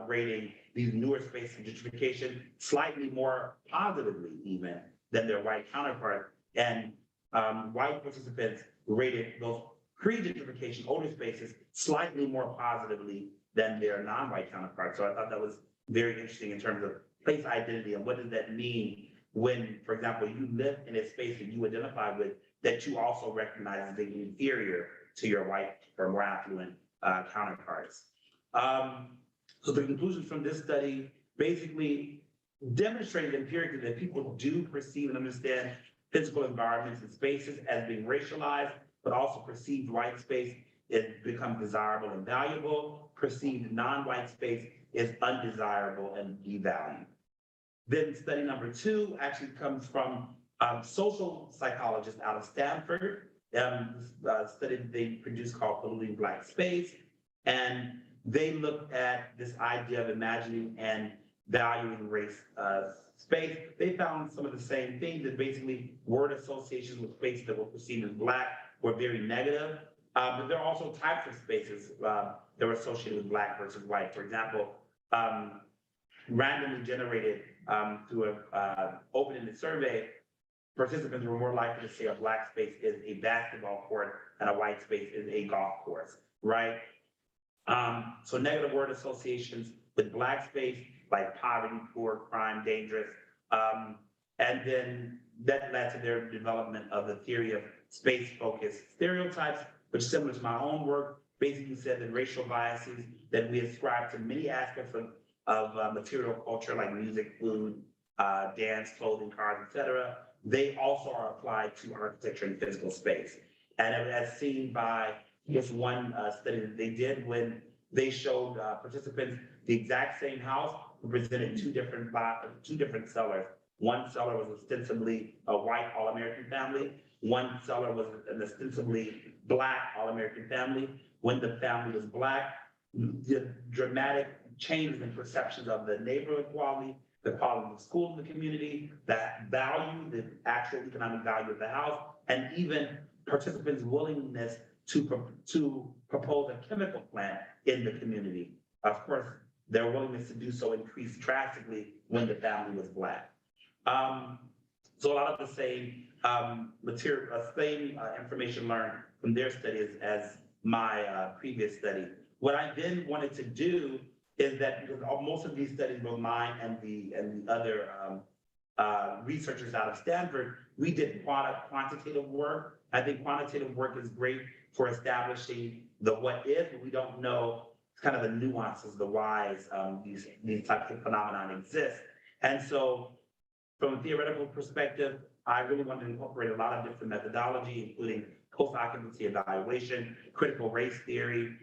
rating these newer spaces of gentrification slightly more positively even than their white counterparts. And white participants rated those pre-gentrification older spaces slightly more positively than their non-white counterparts. So I thought that was very interesting in terms of place identity and what does that mean when, for example, you live in a space that you identify with that you also recognize as being inferior to your white or more affluent counterparts. So the conclusions from this study basically demonstrated empirically that people do perceive and understand physical environments and spaces as being racialized, but also perceived white space is become desirable and valuable. Perceived non-white space is undesirable and devalued. Then study number 2 actually comes from social psychologists out of Stanford. Study they produced called Polluting Black Space. And they looked at this idea of imagining and valuing race space. They found some of the same things, that basically word associations with spaces that were perceived as black were very negative. But there are also types of spaces that were associated with black versus white. For example, randomly generated through an open-ended survey, participants were more likely to say a black space is a basketball court and a white space is a golf course, right? So negative word associations with black space, like poverty, poor, crime, dangerous. And then that led to their development of the theory of space-focused stereotypes, which, similar to my own work, basically said that racial biases that we ascribe to many aspects of material culture, like music, food, dance, clothing, cars, etc., they also are applied to architecture and physical space. And as seen by this one study that they did, when they showed participants the exact same house, represented two different sellers. One seller was ostensibly a white All-American family. One seller was an ostensibly black All-American family. When the family was black, the dramatic changes in perceptions of the neighborhood quality, the quality of the school in the community, that value, the actual economic value of the house, and even participants' willingness to propose a chemical plant in the community. Of course, their willingness to do so increased drastically when the family was black. So a lot of the same information learned from their studies as my previous study. What I then wanted to do is that, because most of these studies, both mine and the other researchers out of Stanford, we did quantitative work. I think quantitative work is great for establishing the what if, but we don't know kind of the nuances, the whys, these types of phenomena exist. And so from a theoretical perspective, I really wanted to incorporate a lot of different methodology, including post-occupancy evaluation, critical race theory,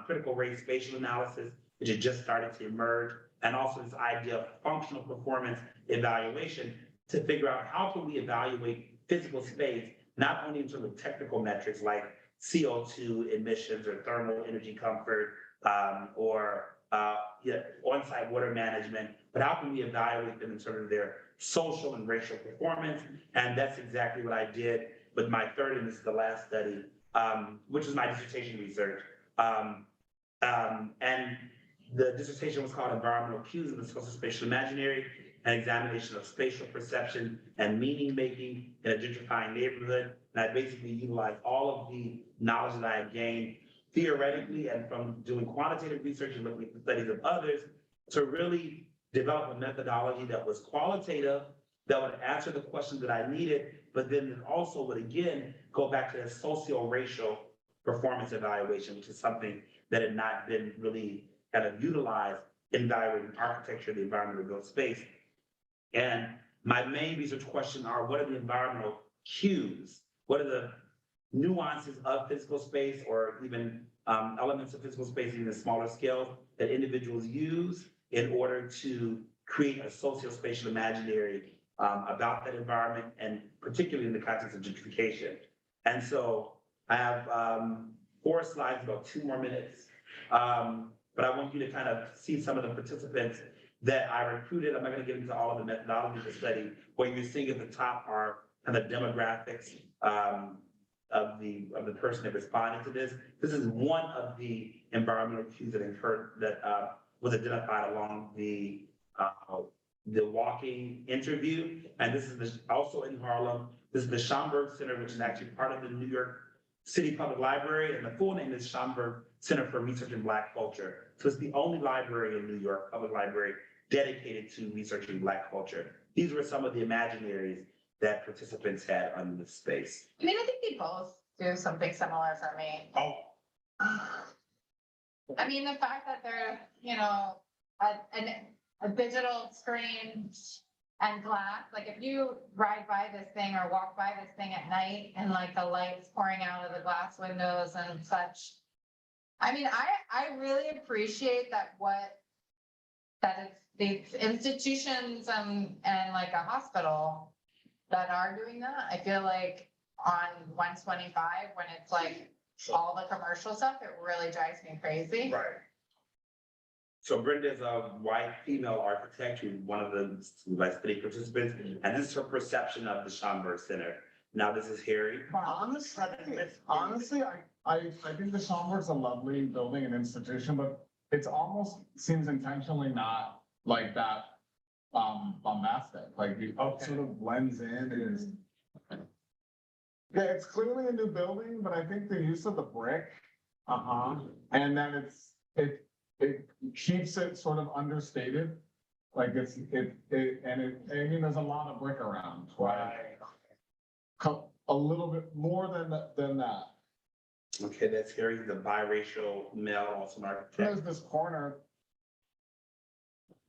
critical race spatial analysis, which had just started to emerge, and also this idea of functional performance evaluation to figure out how can we evaluate physical space, not only in terms of technical metrics like CO2 emissions or thermal energy comfort, or on-site water management, but how can we evaluate them in terms of their social and racial performance? And that's exactly what I did with my third, and this is the last study, which was my dissertation research. And the dissertation was called Environmental Cues in the Social Spatial Imaginary, an examination of spatial perception and meaning making in a gentrifying neighborhood. And I basically utilized all of the knowledge that I had gained theoretically and from doing quantitative research and looking at the studies of others to really develop a methodology that was qualitative, that would answer the questions that I needed, but then also would again go back to the socio-racial performance evaluation, which is something that had not been really kind of utilized in evaluating architecture, the environmental built space. And my main research questions are, what are the environmental cues? What are the nuances of physical space, or even elements of physical space in the smaller scale that individuals use in order to create a socio-spatial imaginary about that environment, and particularly in the context of gentrification. And so I have 4 slides, about 2 more minutes. But I want you to kind of see some of the participants that I recruited. I'm not going to get into all of the methodology of the study. What you're seeing at the top are kind of demographics of the person that responded to this. This is one of the environmental cues that was identified along the walking interview. And this is also in Harlem. This is the Schomburg Center, which is actually part of the New York City Public Library, and the full name is Schomburg Center for Research in Black Culture. So it's the only library in New York, public library, dedicated to researching Black culture. These were some of the imaginaries that participants had on this space. I mean, I think they both do something similar for me. Oh, I mean, the fact that they're, a digital screen and glass, like if you ride by this thing or walk by this thing at night and like the lights pouring out of the glass windows and such. I mean, I really appreciate that it's these institutions and like a hospital that are doing that. I feel like on 125, when it's like all the commercial stuff, it really drives me crazy. right. So Brenda is a white female architect who's one of the study participants, and this is her perception of the Schomburg Center. Now this is Harry. Honestly, I think the Schomburg's a lovely building and institution, but it's almost seems intentionally not like that bombastic. Like it sort of blends in. Yeah, it's clearly a new building, but I think the use of the brick, and then it keeps it sort of understated. Like I mean, there's a lot of brick around, right? A little bit more than that. Okay, that's Harry, the biracial male, also an architect. There's this corner.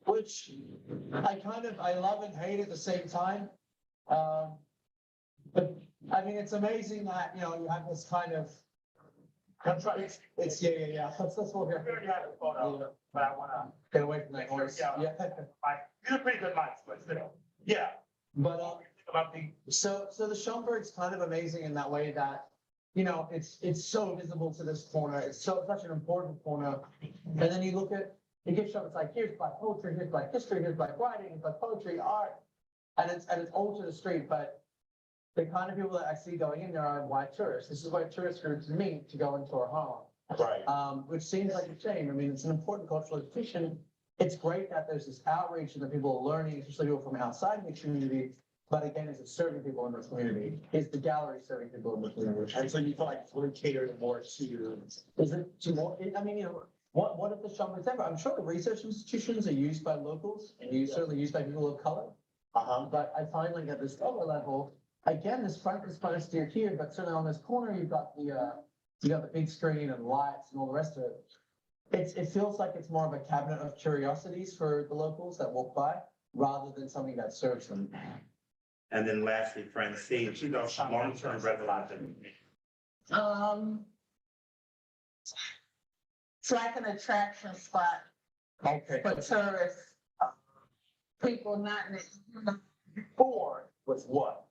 Which I love and hate at the same time. But I mean, it's amazing that, you have this kind of. It's yeah. Let's go here. But I wanna. Get away from that horse. Yeah. These are pretty good lights, but still, yeah. But, About the. so the Schomburg's kind of amazing in that way that, it's so visible to this corner. It's such an important corner. And then you look at, it gets shown, it's like, here's Black poetry, here's Black history, here's Black writing, here's Black poetry, art. And it's all to the street, but the kind of people that I see going in there are white tourists. This is where tourist groups meet to go into our home. Right. Which seems like a shame. I mean, it's an important cultural institution. It's great that there's this outreach and that people are learning, especially people from outside the community. But again, is it serving people in the community? Is the gallery serving people in the community? And so you feel like it's really catered more to. Is it to more? I mean, what if the Schomburg's ever? I'm sure the research institutions are used by locals and certainly used by people of color. But I find like at this lower level, again, this front is kind of steered here, but certainly on this corner, you've got the big screen and lights and all the rest of it. It feels like it's more of a cabinet of curiosities for the locals that walk by, rather than something that serves them. And then lastly, Francine, she's a long-term resident. It's like an attraction spot Okay. for tourists, people not before was what?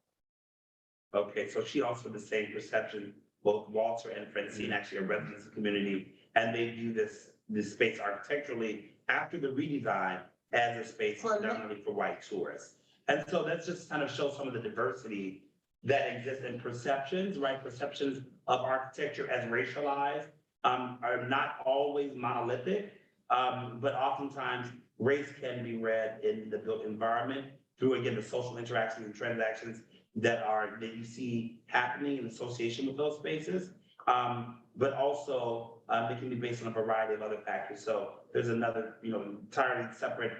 Okay, so she also had the same perception, both Walter and Francine actually are residents of the community, and they view this space architecturally after the redesign as a space predominantly for white tourists. And so that's just kind of shows some of the diversity that exists in perceptions, right? Perceptions of architecture as racialized are not always monolithic, but oftentimes race can be read in the built environment through, again, the social interactions and transactions that you see happening in association with those spaces. But also it can be based on a variety of other factors. So there's another, entirely separate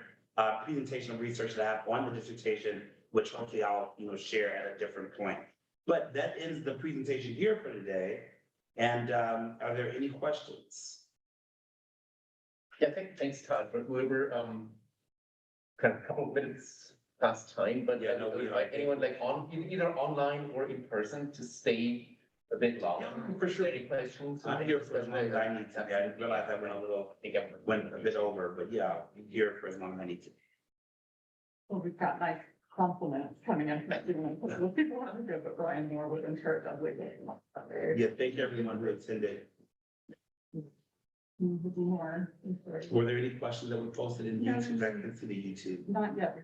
presentation of research that I have on the dissertation, which hopefully I'll, share at a different point. But that ends the presentation here for today. And are there any questions? Yeah, thanks, Todd. We're kind of a couple of minutes past time, but Yeah, no, we are. anyone like either online or in person to stay a bit longer. Yeah, for sure. Any questions? I'm here for as long as I need to. I didn't realize I went a bit over, but yeah, I'm here for as long as I need to. Well, we've got nice compliments coming in from that. People haven't good, but Brian Moore was in church of Yeah, thank everyone who attended. More. Were there any questions that were posted in YouTube? I can see the YouTube. Not yet.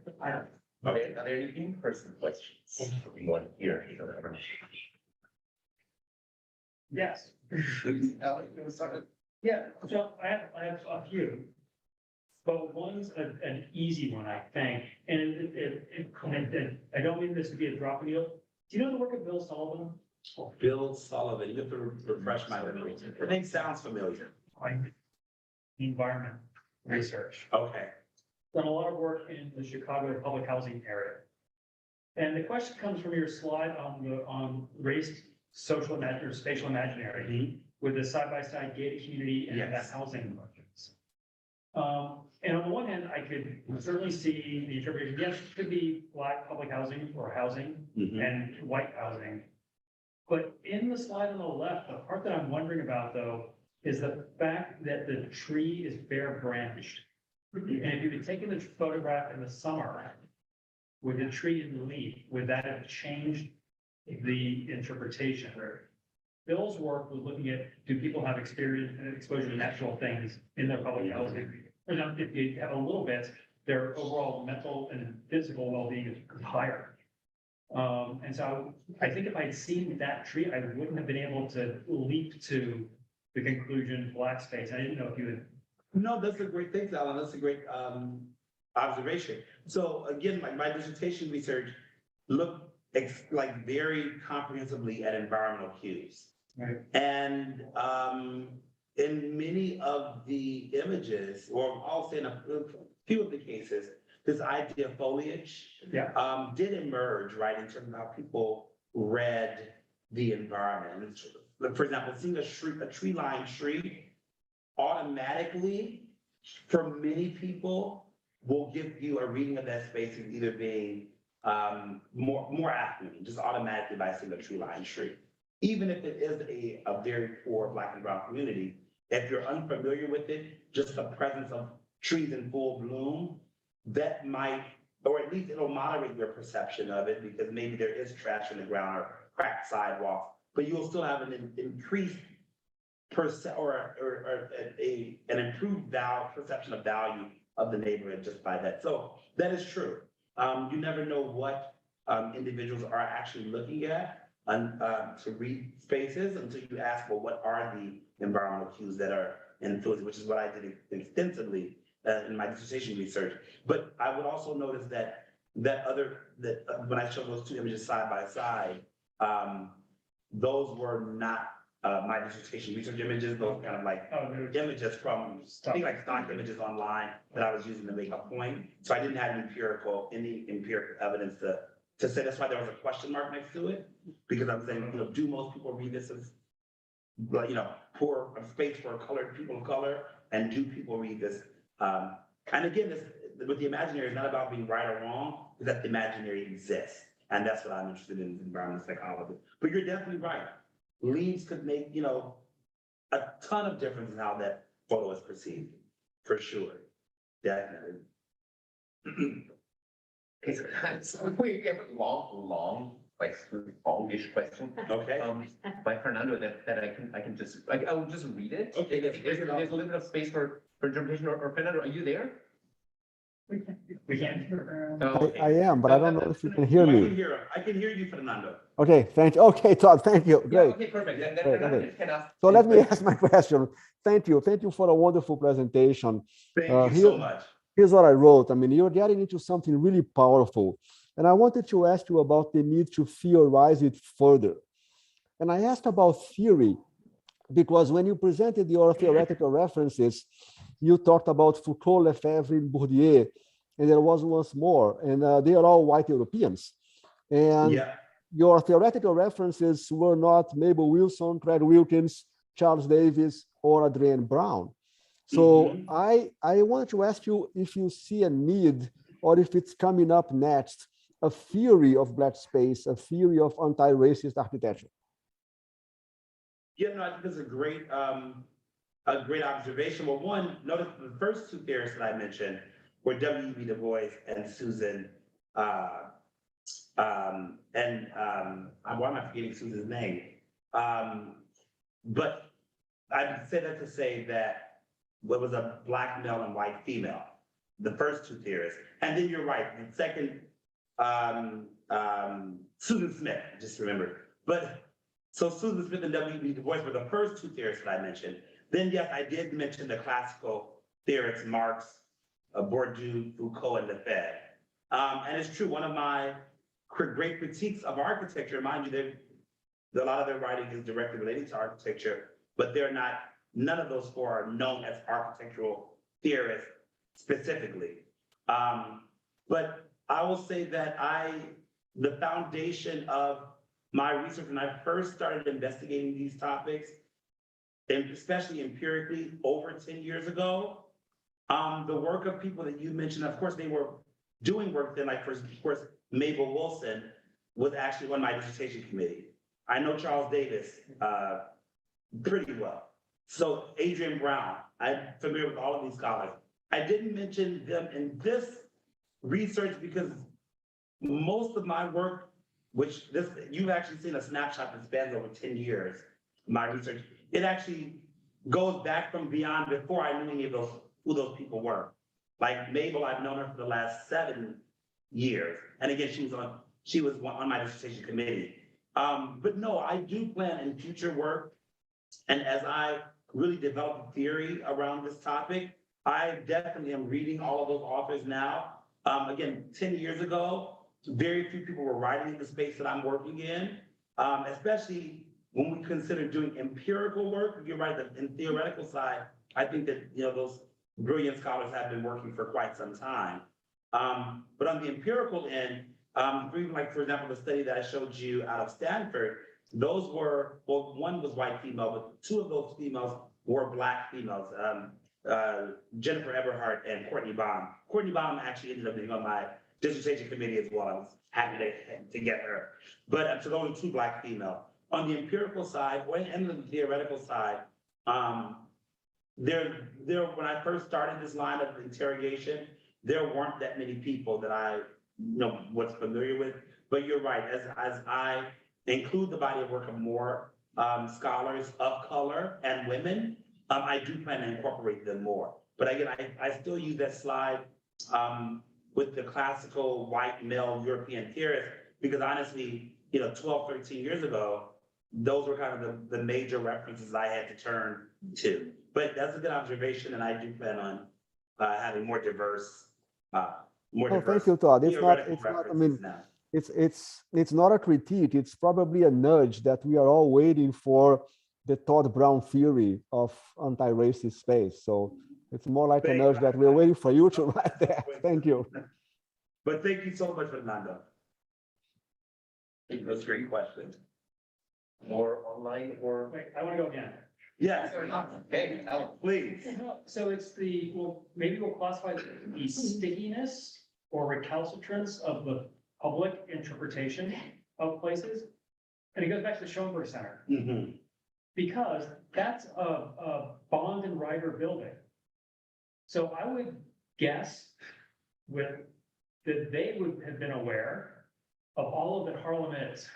Are there any in-person questions? Anyone here? Yes, Please, Alex, you want to start? yeah, so I have a few. But one's an easy one, I think, and I don't mean this to be a drop in the oil. Do you know the work of Bill Sullivan? Bill Sullivan, you have to refresh my memory. The name sounds familiar. Like environment research. Okay. Done a lot of work in the Chicago public housing area. And the question comes from your slide on race, social imaginary, spatial imaginary, with the side-by-side gated community and the Yes. housing markets. And on the one hand, I could certainly see the interpretation, yes, it could be black public housing or housing Mhm. and white housing. But in the slide on the left, the part that I'm wondering about though, is the fact that the tree is bare branched. And if you had taken the photograph in the summer with the tree in the leaf, would that have changed the interpretation? Bill's work was looking at, do people have experience and exposure to natural things in their public housing? And if you have a little bit, their overall mental and physical well-being is higher. And so I think if I'd seen that tree, I wouldn't have been able to leap to the conclusion, black space. I didn't know if you had. No, that's a great thing, Alan. That's a great observation. So again, my dissertation research looked like very comprehensively at environmental cues. Right. And in many of the images, or I'll say in a few of the cases, this idea of foliage did emerge, right, in terms of how people read the environment. For example, seeing a tree-lined street automatically, for many people, will give you a reading of that space as either being more affluent, just automatically by seeing a tree-lined street. Even if it is a very poor Black and brown community, if you're unfamiliar with it, just the presence of trees in full bloom, that might, or at least it'll moderate your perception of it, because maybe there is trash in the ground or cracked sidewalks, but you'll still have an increased an improved perception of value of the neighborhood just by that. So that is true. You never know what individuals are actually looking at to read spaces until you ask, well, what are the environmental cues that are influencing, which is what I did extensively in my dissertation research. But I would also notice that when I showed those two images side by side, those were not my dissertation research images, those kind of like images from, I think like stock images online that I was using to make a point. So I didn't have any empirical evidence to say. That's why there was a question mark next to it, because I'm saying, do most people read this as, poor space for colored people of color, and do people read this? And again, with the imaginary, it's not about being right or wrong, it's that the imaginary exists. And that's what I'm interested in environmental psychology. But you're definitely right. Leaves could make, a ton of difference in how that photo is perceived, for sure. Definitely. Okay, so we have a long question, longish question. Okay. By Fernando that I can just, I will just read it. Okay, yes, There's a little bit of space for interpretation, or Fernando, are you there? We can't hear. Oh, okay. I am, but I don't know if you can hear I can me. hear him. I can hear you, Fernando. Okay, thank you. Okay, Todd, thank you. Yeah, Great. okay, perfect. Then Great, Fernando okay. can ask. So let any me question. ask my question. Thank you. Thank you for a wonderful presentation. Thank you Here- so much. Here's what I wrote. I mean, you're getting into something really powerful. And I wanted to ask you about the need to theorize it further. And I asked about theory because when you presented your theoretical references, you talked about Foucault, Lefebvre, and Bourdieu, and there was once more, and they are all white Europeans. And Yeah. your theoretical references were not Mabel Wilson, Craig Wilkins, Charles Davis, or Adrienne Brown. So I wanted to ask you if you see a need, or if it's coming up next, a theory of Black space, a theory of anti-racist architecture. Yeah, no, I think that's a great observation. Well, one, notice the first two theorists that I mentioned were W.E.B. Du Bois and Susan, why am I forgetting Susan's name? But I'd say that to say that what was a Black male and white female, the first two theorists. And then you're right, the second, Susan Smith, I just remembered. But so Susan Smith and W.E.B. Du Bois were the first two theorists that I mentioned. Then yes, I did mention the classical theorists, Marx, Bourdieu, Foucault, and Lefebvre. And it's true, one of my great critiques of architecture, mind you, a lot of their writing is directly related to architecture, but none of those four are known as architectural theorists specifically. But I will say that the foundation of my research, when I first started investigating these topics, and especially empirically over 10 years ago, the work of people that you mentioned, of course, they were doing work then, like, of course, Mabel Wilson was actually on my dissertation committee. I know Charles Davis pretty well. So Adrienne Brown, I'm familiar with all of these scholars. I didn't mention them in this research because most of my work, you've actually seen a snapshot that spans over 10 years, my research, it actually goes back from beyond before I knew any of who those people were. Like Mabel, I've known her for the last 7 years. And again, she was on my dissertation committee. But no, I do plan in future work. And as I really develop a theory around this topic, I definitely am reading all of those authors now. Again, 10 years ago, very few people were writing in the space that I'm working in, especially when we consider doing empirical work. You're right, that in theoretical side, I think that those brilliant scholars have been working for quite some time. But on the empirical end, even like, for example, the study that I showed you out of Stanford, those were, well, one was white female, but 2 of those females were Black females, Jennifer Eberhardt and Courtney Baum. Courtney Baum actually ended up being on my dissertation committee as well. I was happy to get her. But so those are 2 Black females. On the empirical side, and the theoretical side, when I first started this line of interrogation, there weren't that many people that I was familiar with. But you're right, as I include the body of work of more scholars of color and women, I do plan to incorporate them more. But again, I still use that slide with the classical white male European theorists, because honestly, 12, 13 years ago, those were kind of the major references I had to turn to. But that's a good observation, and I do plan on having more diverse. Thank you, Todd. It's not. I mean, now. it's not a critique. It's probably a nudge that we are all waiting for the Todd Brown theory of anti-racist space. So it's more like a nudge that we're waiting for you to write that. Thank you. But thank you so much, Fernando. That's a great question. More online or? Wait, I want to go again. Yes. Okay, Alan. Please. So it's maybe we'll classify the stickiness or recalcitrance of the public interpretation of places. And it goes back to the Schoenberg Center, because that's a Bond and Ryder building. So I would guess with, that they would have been aware of all of that Harlem is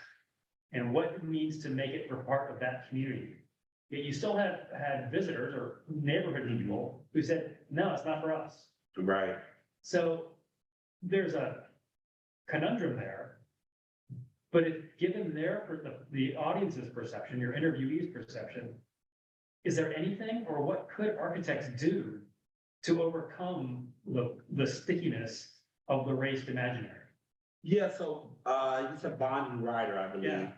and what it means to make it for part of that community. Yet you still had visitors or neighborhood people who said, no, it's not for us. Right. So there's a conundrum there. But if given the audience's perception, your interviewee's perception, is there anything or what could architects do to overcome the stickiness of the raced imaginary? Yeah, so you said Bond and Ryder, I believe. Yeah.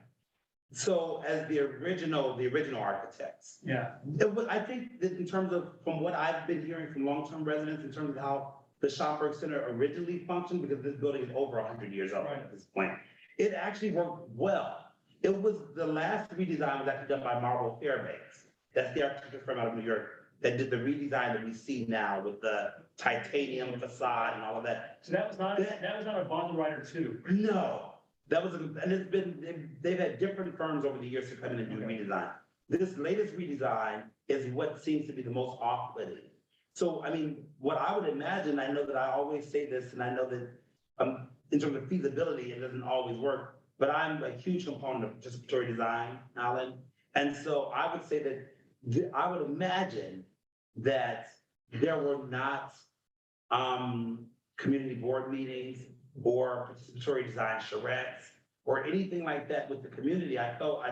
So as the original architects, Yeah, I think that in terms of, from what I've been hearing from long-term residents, in terms of how the Schomburg Center originally functioned, because this building is over 100 years old at this point, it actually worked well. It was, the last redesign was actually done by Marble Fairbanks. That's the architecture firm out of New York that did the redesign that we see now with the titanium facade and all of that. so that was not a Bond Rider 2. No, that was, and it's been, they've had different firms over the years to come in and do redesign. This latest redesign is what seems to be the most off-putting. So, I mean, what I would imagine, I know that I always say this, and I know that in terms of feasibility, it doesn't always work, but I'm a huge component of participatory design, Alan. And so I would say that I would imagine that there were not community board meetings or participatory design charrettes or anything like that with the community. I feel,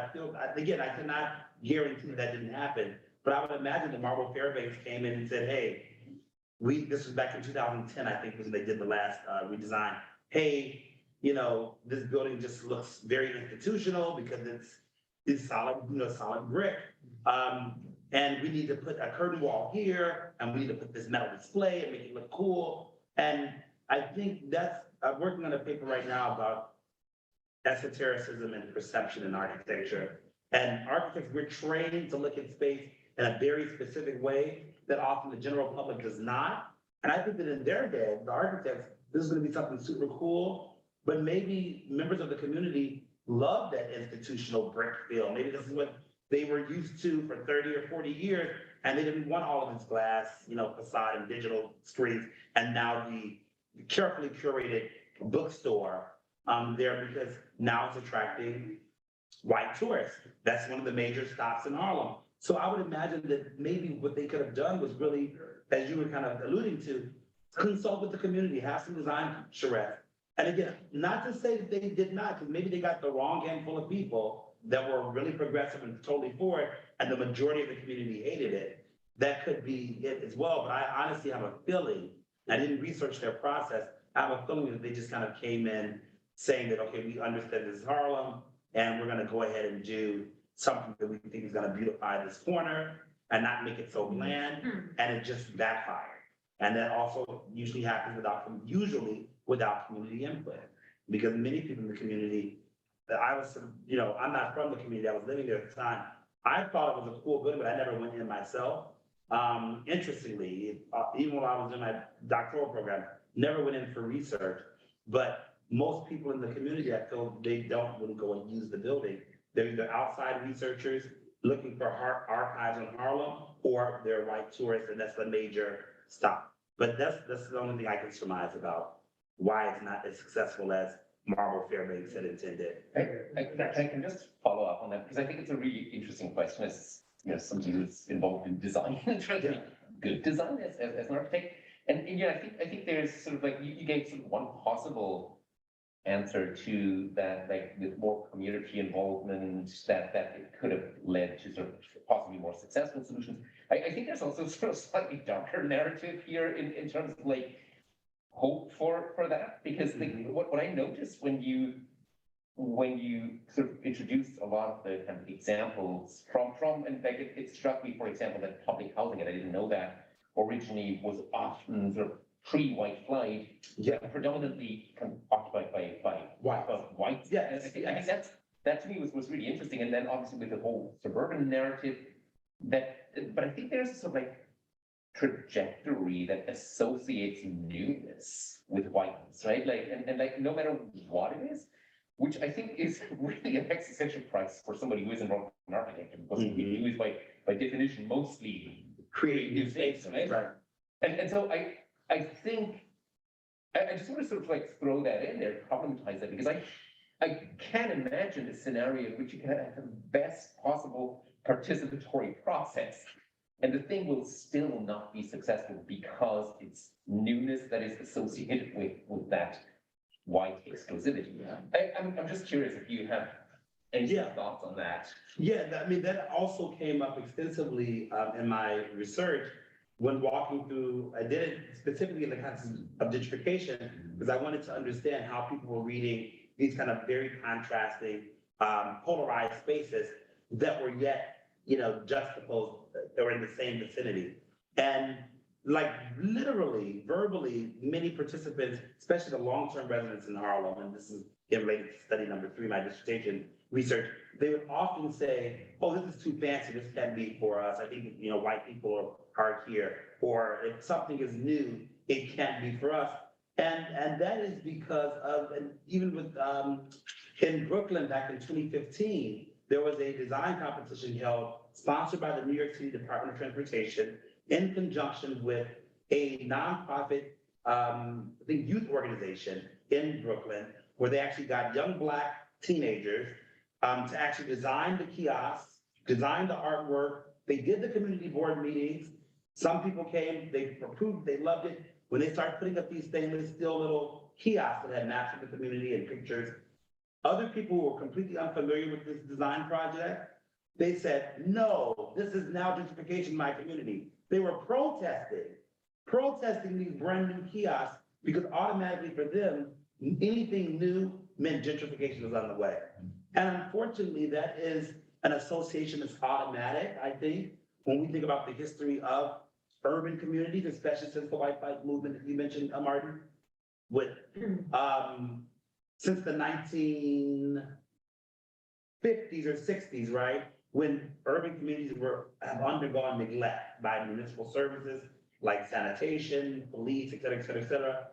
again, I cannot guarantee that didn't happen, but I would imagine that Marble Fairbanks came in and said, hey, this was back in 2010, I think, was when they did the last redesign. Hey, you know, this building just looks very institutional because it's solid, solid brick. And we need to put a curtain wall here, and we need to put this metal display and make it look cool. And I think that's, I'm working on a paper right now about esotericism and perception in architecture. And architects, we're trained to look at space in a very specific way that often the general public does not. And I think that in their head, the architects, this is going to be something super cool, but maybe members of the community love that institutional brick feel. Maybe this is what they were used to for 30 or 40 years, and they didn't want all of this glass, facade and digital screens, and now the carefully curated bookstore there, because now it's attracting white tourists. That's one of the major stops in Harlem. So I would imagine that maybe what they could have done was really, as you were kind of alluding to, consult with the community, have some design charrette. And again, not to say that they did not, because maybe they got the wrong handful of people that were really progressive and totally for it, and the majority of the community hated it. That could be it as well, but I honestly have a feeling, I didn't research their process, I have a feeling that they just kind of came in saying that, okay, we understand this is Harlem, and we're gonna go ahead and do something that we think is gonna beautify this corner and not make it so bland, and it just backfired. And that also usually happens without community input, because many people in the community that I was, I'm not from the community, I was living there at the time. I thought it was a cool building, but I never went in myself. Interestingly, even while I was in my doctoral program, never went in for research, but most people in the community, I feel they don't really go and use the building. They're either outside researchers looking for archives in Harlem, or they're white tourists, and that's the major stop. But that's the only thing I can surmise about why it's not as successful as Marble Fairbanks had intended. I can just follow up on that, because I think it's a really interesting question as somebody who's involved in design, trying to make good design as an architect. And I think there's sort of like, you gave sort of one possible answer to that, like with more community involvement, that it could have led to sort of possibly more successful solutions. I think there's also sort of slightly darker narrative here in terms of like hope for that, because what I noticed when you sort of introduced a lot of the kind of examples from and like it struck me, for example, that public housing, and I didn't know that originally was often sort of pre-white flight, predominantly kind of occupied by whites. Yeah, I think that to me was really interesting. And then obviously with the whole suburban narrative, but I think there's a sort of like trajectory that associates newness with whiteness, right? Like, and like no matter what it is, which I think is really an existential crisis for somebody who isn't an architect, because we do is by definition mostly create new things, right? And so I I think, I just want to sort of like throw that in there, problematize that, because I can't imagine a scenario in which you can have the best possible participatory process. And the thing will still not be successful because it's newness that is associated with that white exclusivity. I'm just curious if you have any Yeah. thoughts on that. Yeah, I mean, that also came up extensively in my research when walking through, I did it specifically in the context of gentrification, because I wanted to understand how people were reading these kind of very contrasting, polarized spaces that were yet, juxtaposed or in the same vicinity. And like literally, verbally, many participants, especially the long-term residents in Harlem, and this is in related to study number 3, my dissertation research, they would often say, oh, this is too fancy, this can't be for us. I think, white people are here. Or if something is new, it can't be for us. And that is because of, and even with, in Brooklyn back in 2015, there was a design competition held, sponsored by the New York City Department of Transportation, in conjunction with a nonprofit, I think youth organization in Brooklyn, where they actually got young Black teenagers to actually design the kiosks, design the artwork. They did the community board meetings. Some people came, they approved, they loved it. When they started putting up these stainless steel little kiosks that had maps of the community and pictures, other people who were completely unfamiliar with this design project, they said, no, this is now gentrification in my community. They were protesting these brand new kiosks because automatically for them, anything new meant gentrification was on the way. And unfortunately, that is an association that's automatic, I think, when we think about the history of urban communities, especially since the white flight movement that you mentioned, Martin, with since the 1950s or 60s, right? When urban communities have undergone neglect by municipal services like sanitation, police, et cetera, et cetera, et cetera.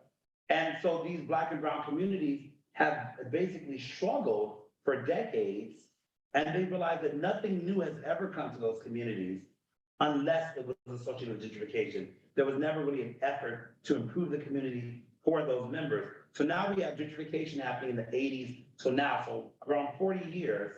And so these Black and brown communities have basically struggled for decades, and they realized that nothing new has ever come to those communities unless it was associated with gentrification. There was never really an effort to improve the community for those members. So now we have gentrification happening in the 80s, so around 40 years,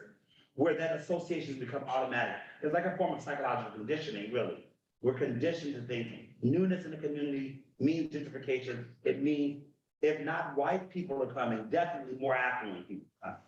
where that association has become automatic. It's like a form of psychological conditioning, really. We're conditioned to think newness in the community means gentrification. It means if not white people are coming, definitely more affluent people are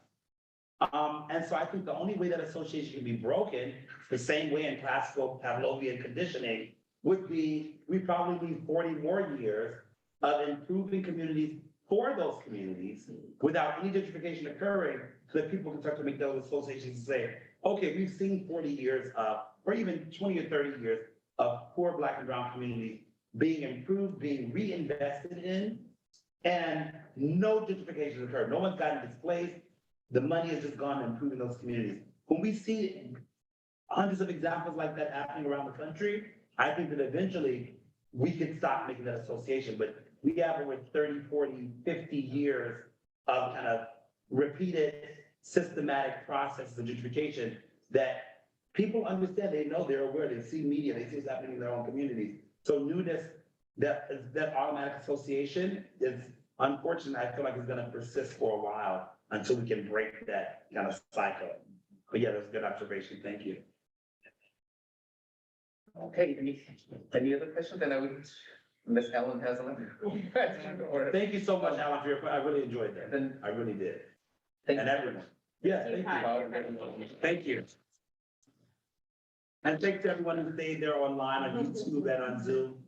coming. And so I think the only way that association can be broken, the same way in classical Pavlovian conditioning, would be we probably need 40 more years of improving communities for those communities without any gentrification occurring, so that people can start to make those associations and say, okay, we've seen 40 years of, or even 20 or 30 years of poor Black and brown communities being improved, being reinvested in, and no gentrification occurred. No one's gotten displaced. The money has just gone to improving those communities. When we see hundreds of examples like that happening around the country, I think that eventually we can stop making that association. But we have over 30, 40, 50 years of kind of repeated systematic processes of gentrification that people understand, they know, they're aware, they see media, they see what's happening in their own communities. So newness, that automatic association is unfortunate. I feel like it's gonna persist for a while until we can break that kind of cycle. But yeah, that's a good observation. Thank you. Okay, any other questions? Then I would, unless Alan has another question or. Thank you so much, Alan, for your, I really enjoyed that. Then I really did. thank And you. everyone. Yeah, thank you. Thank you. And thanks to everyone who stayed there online on YouTube and on Zoom.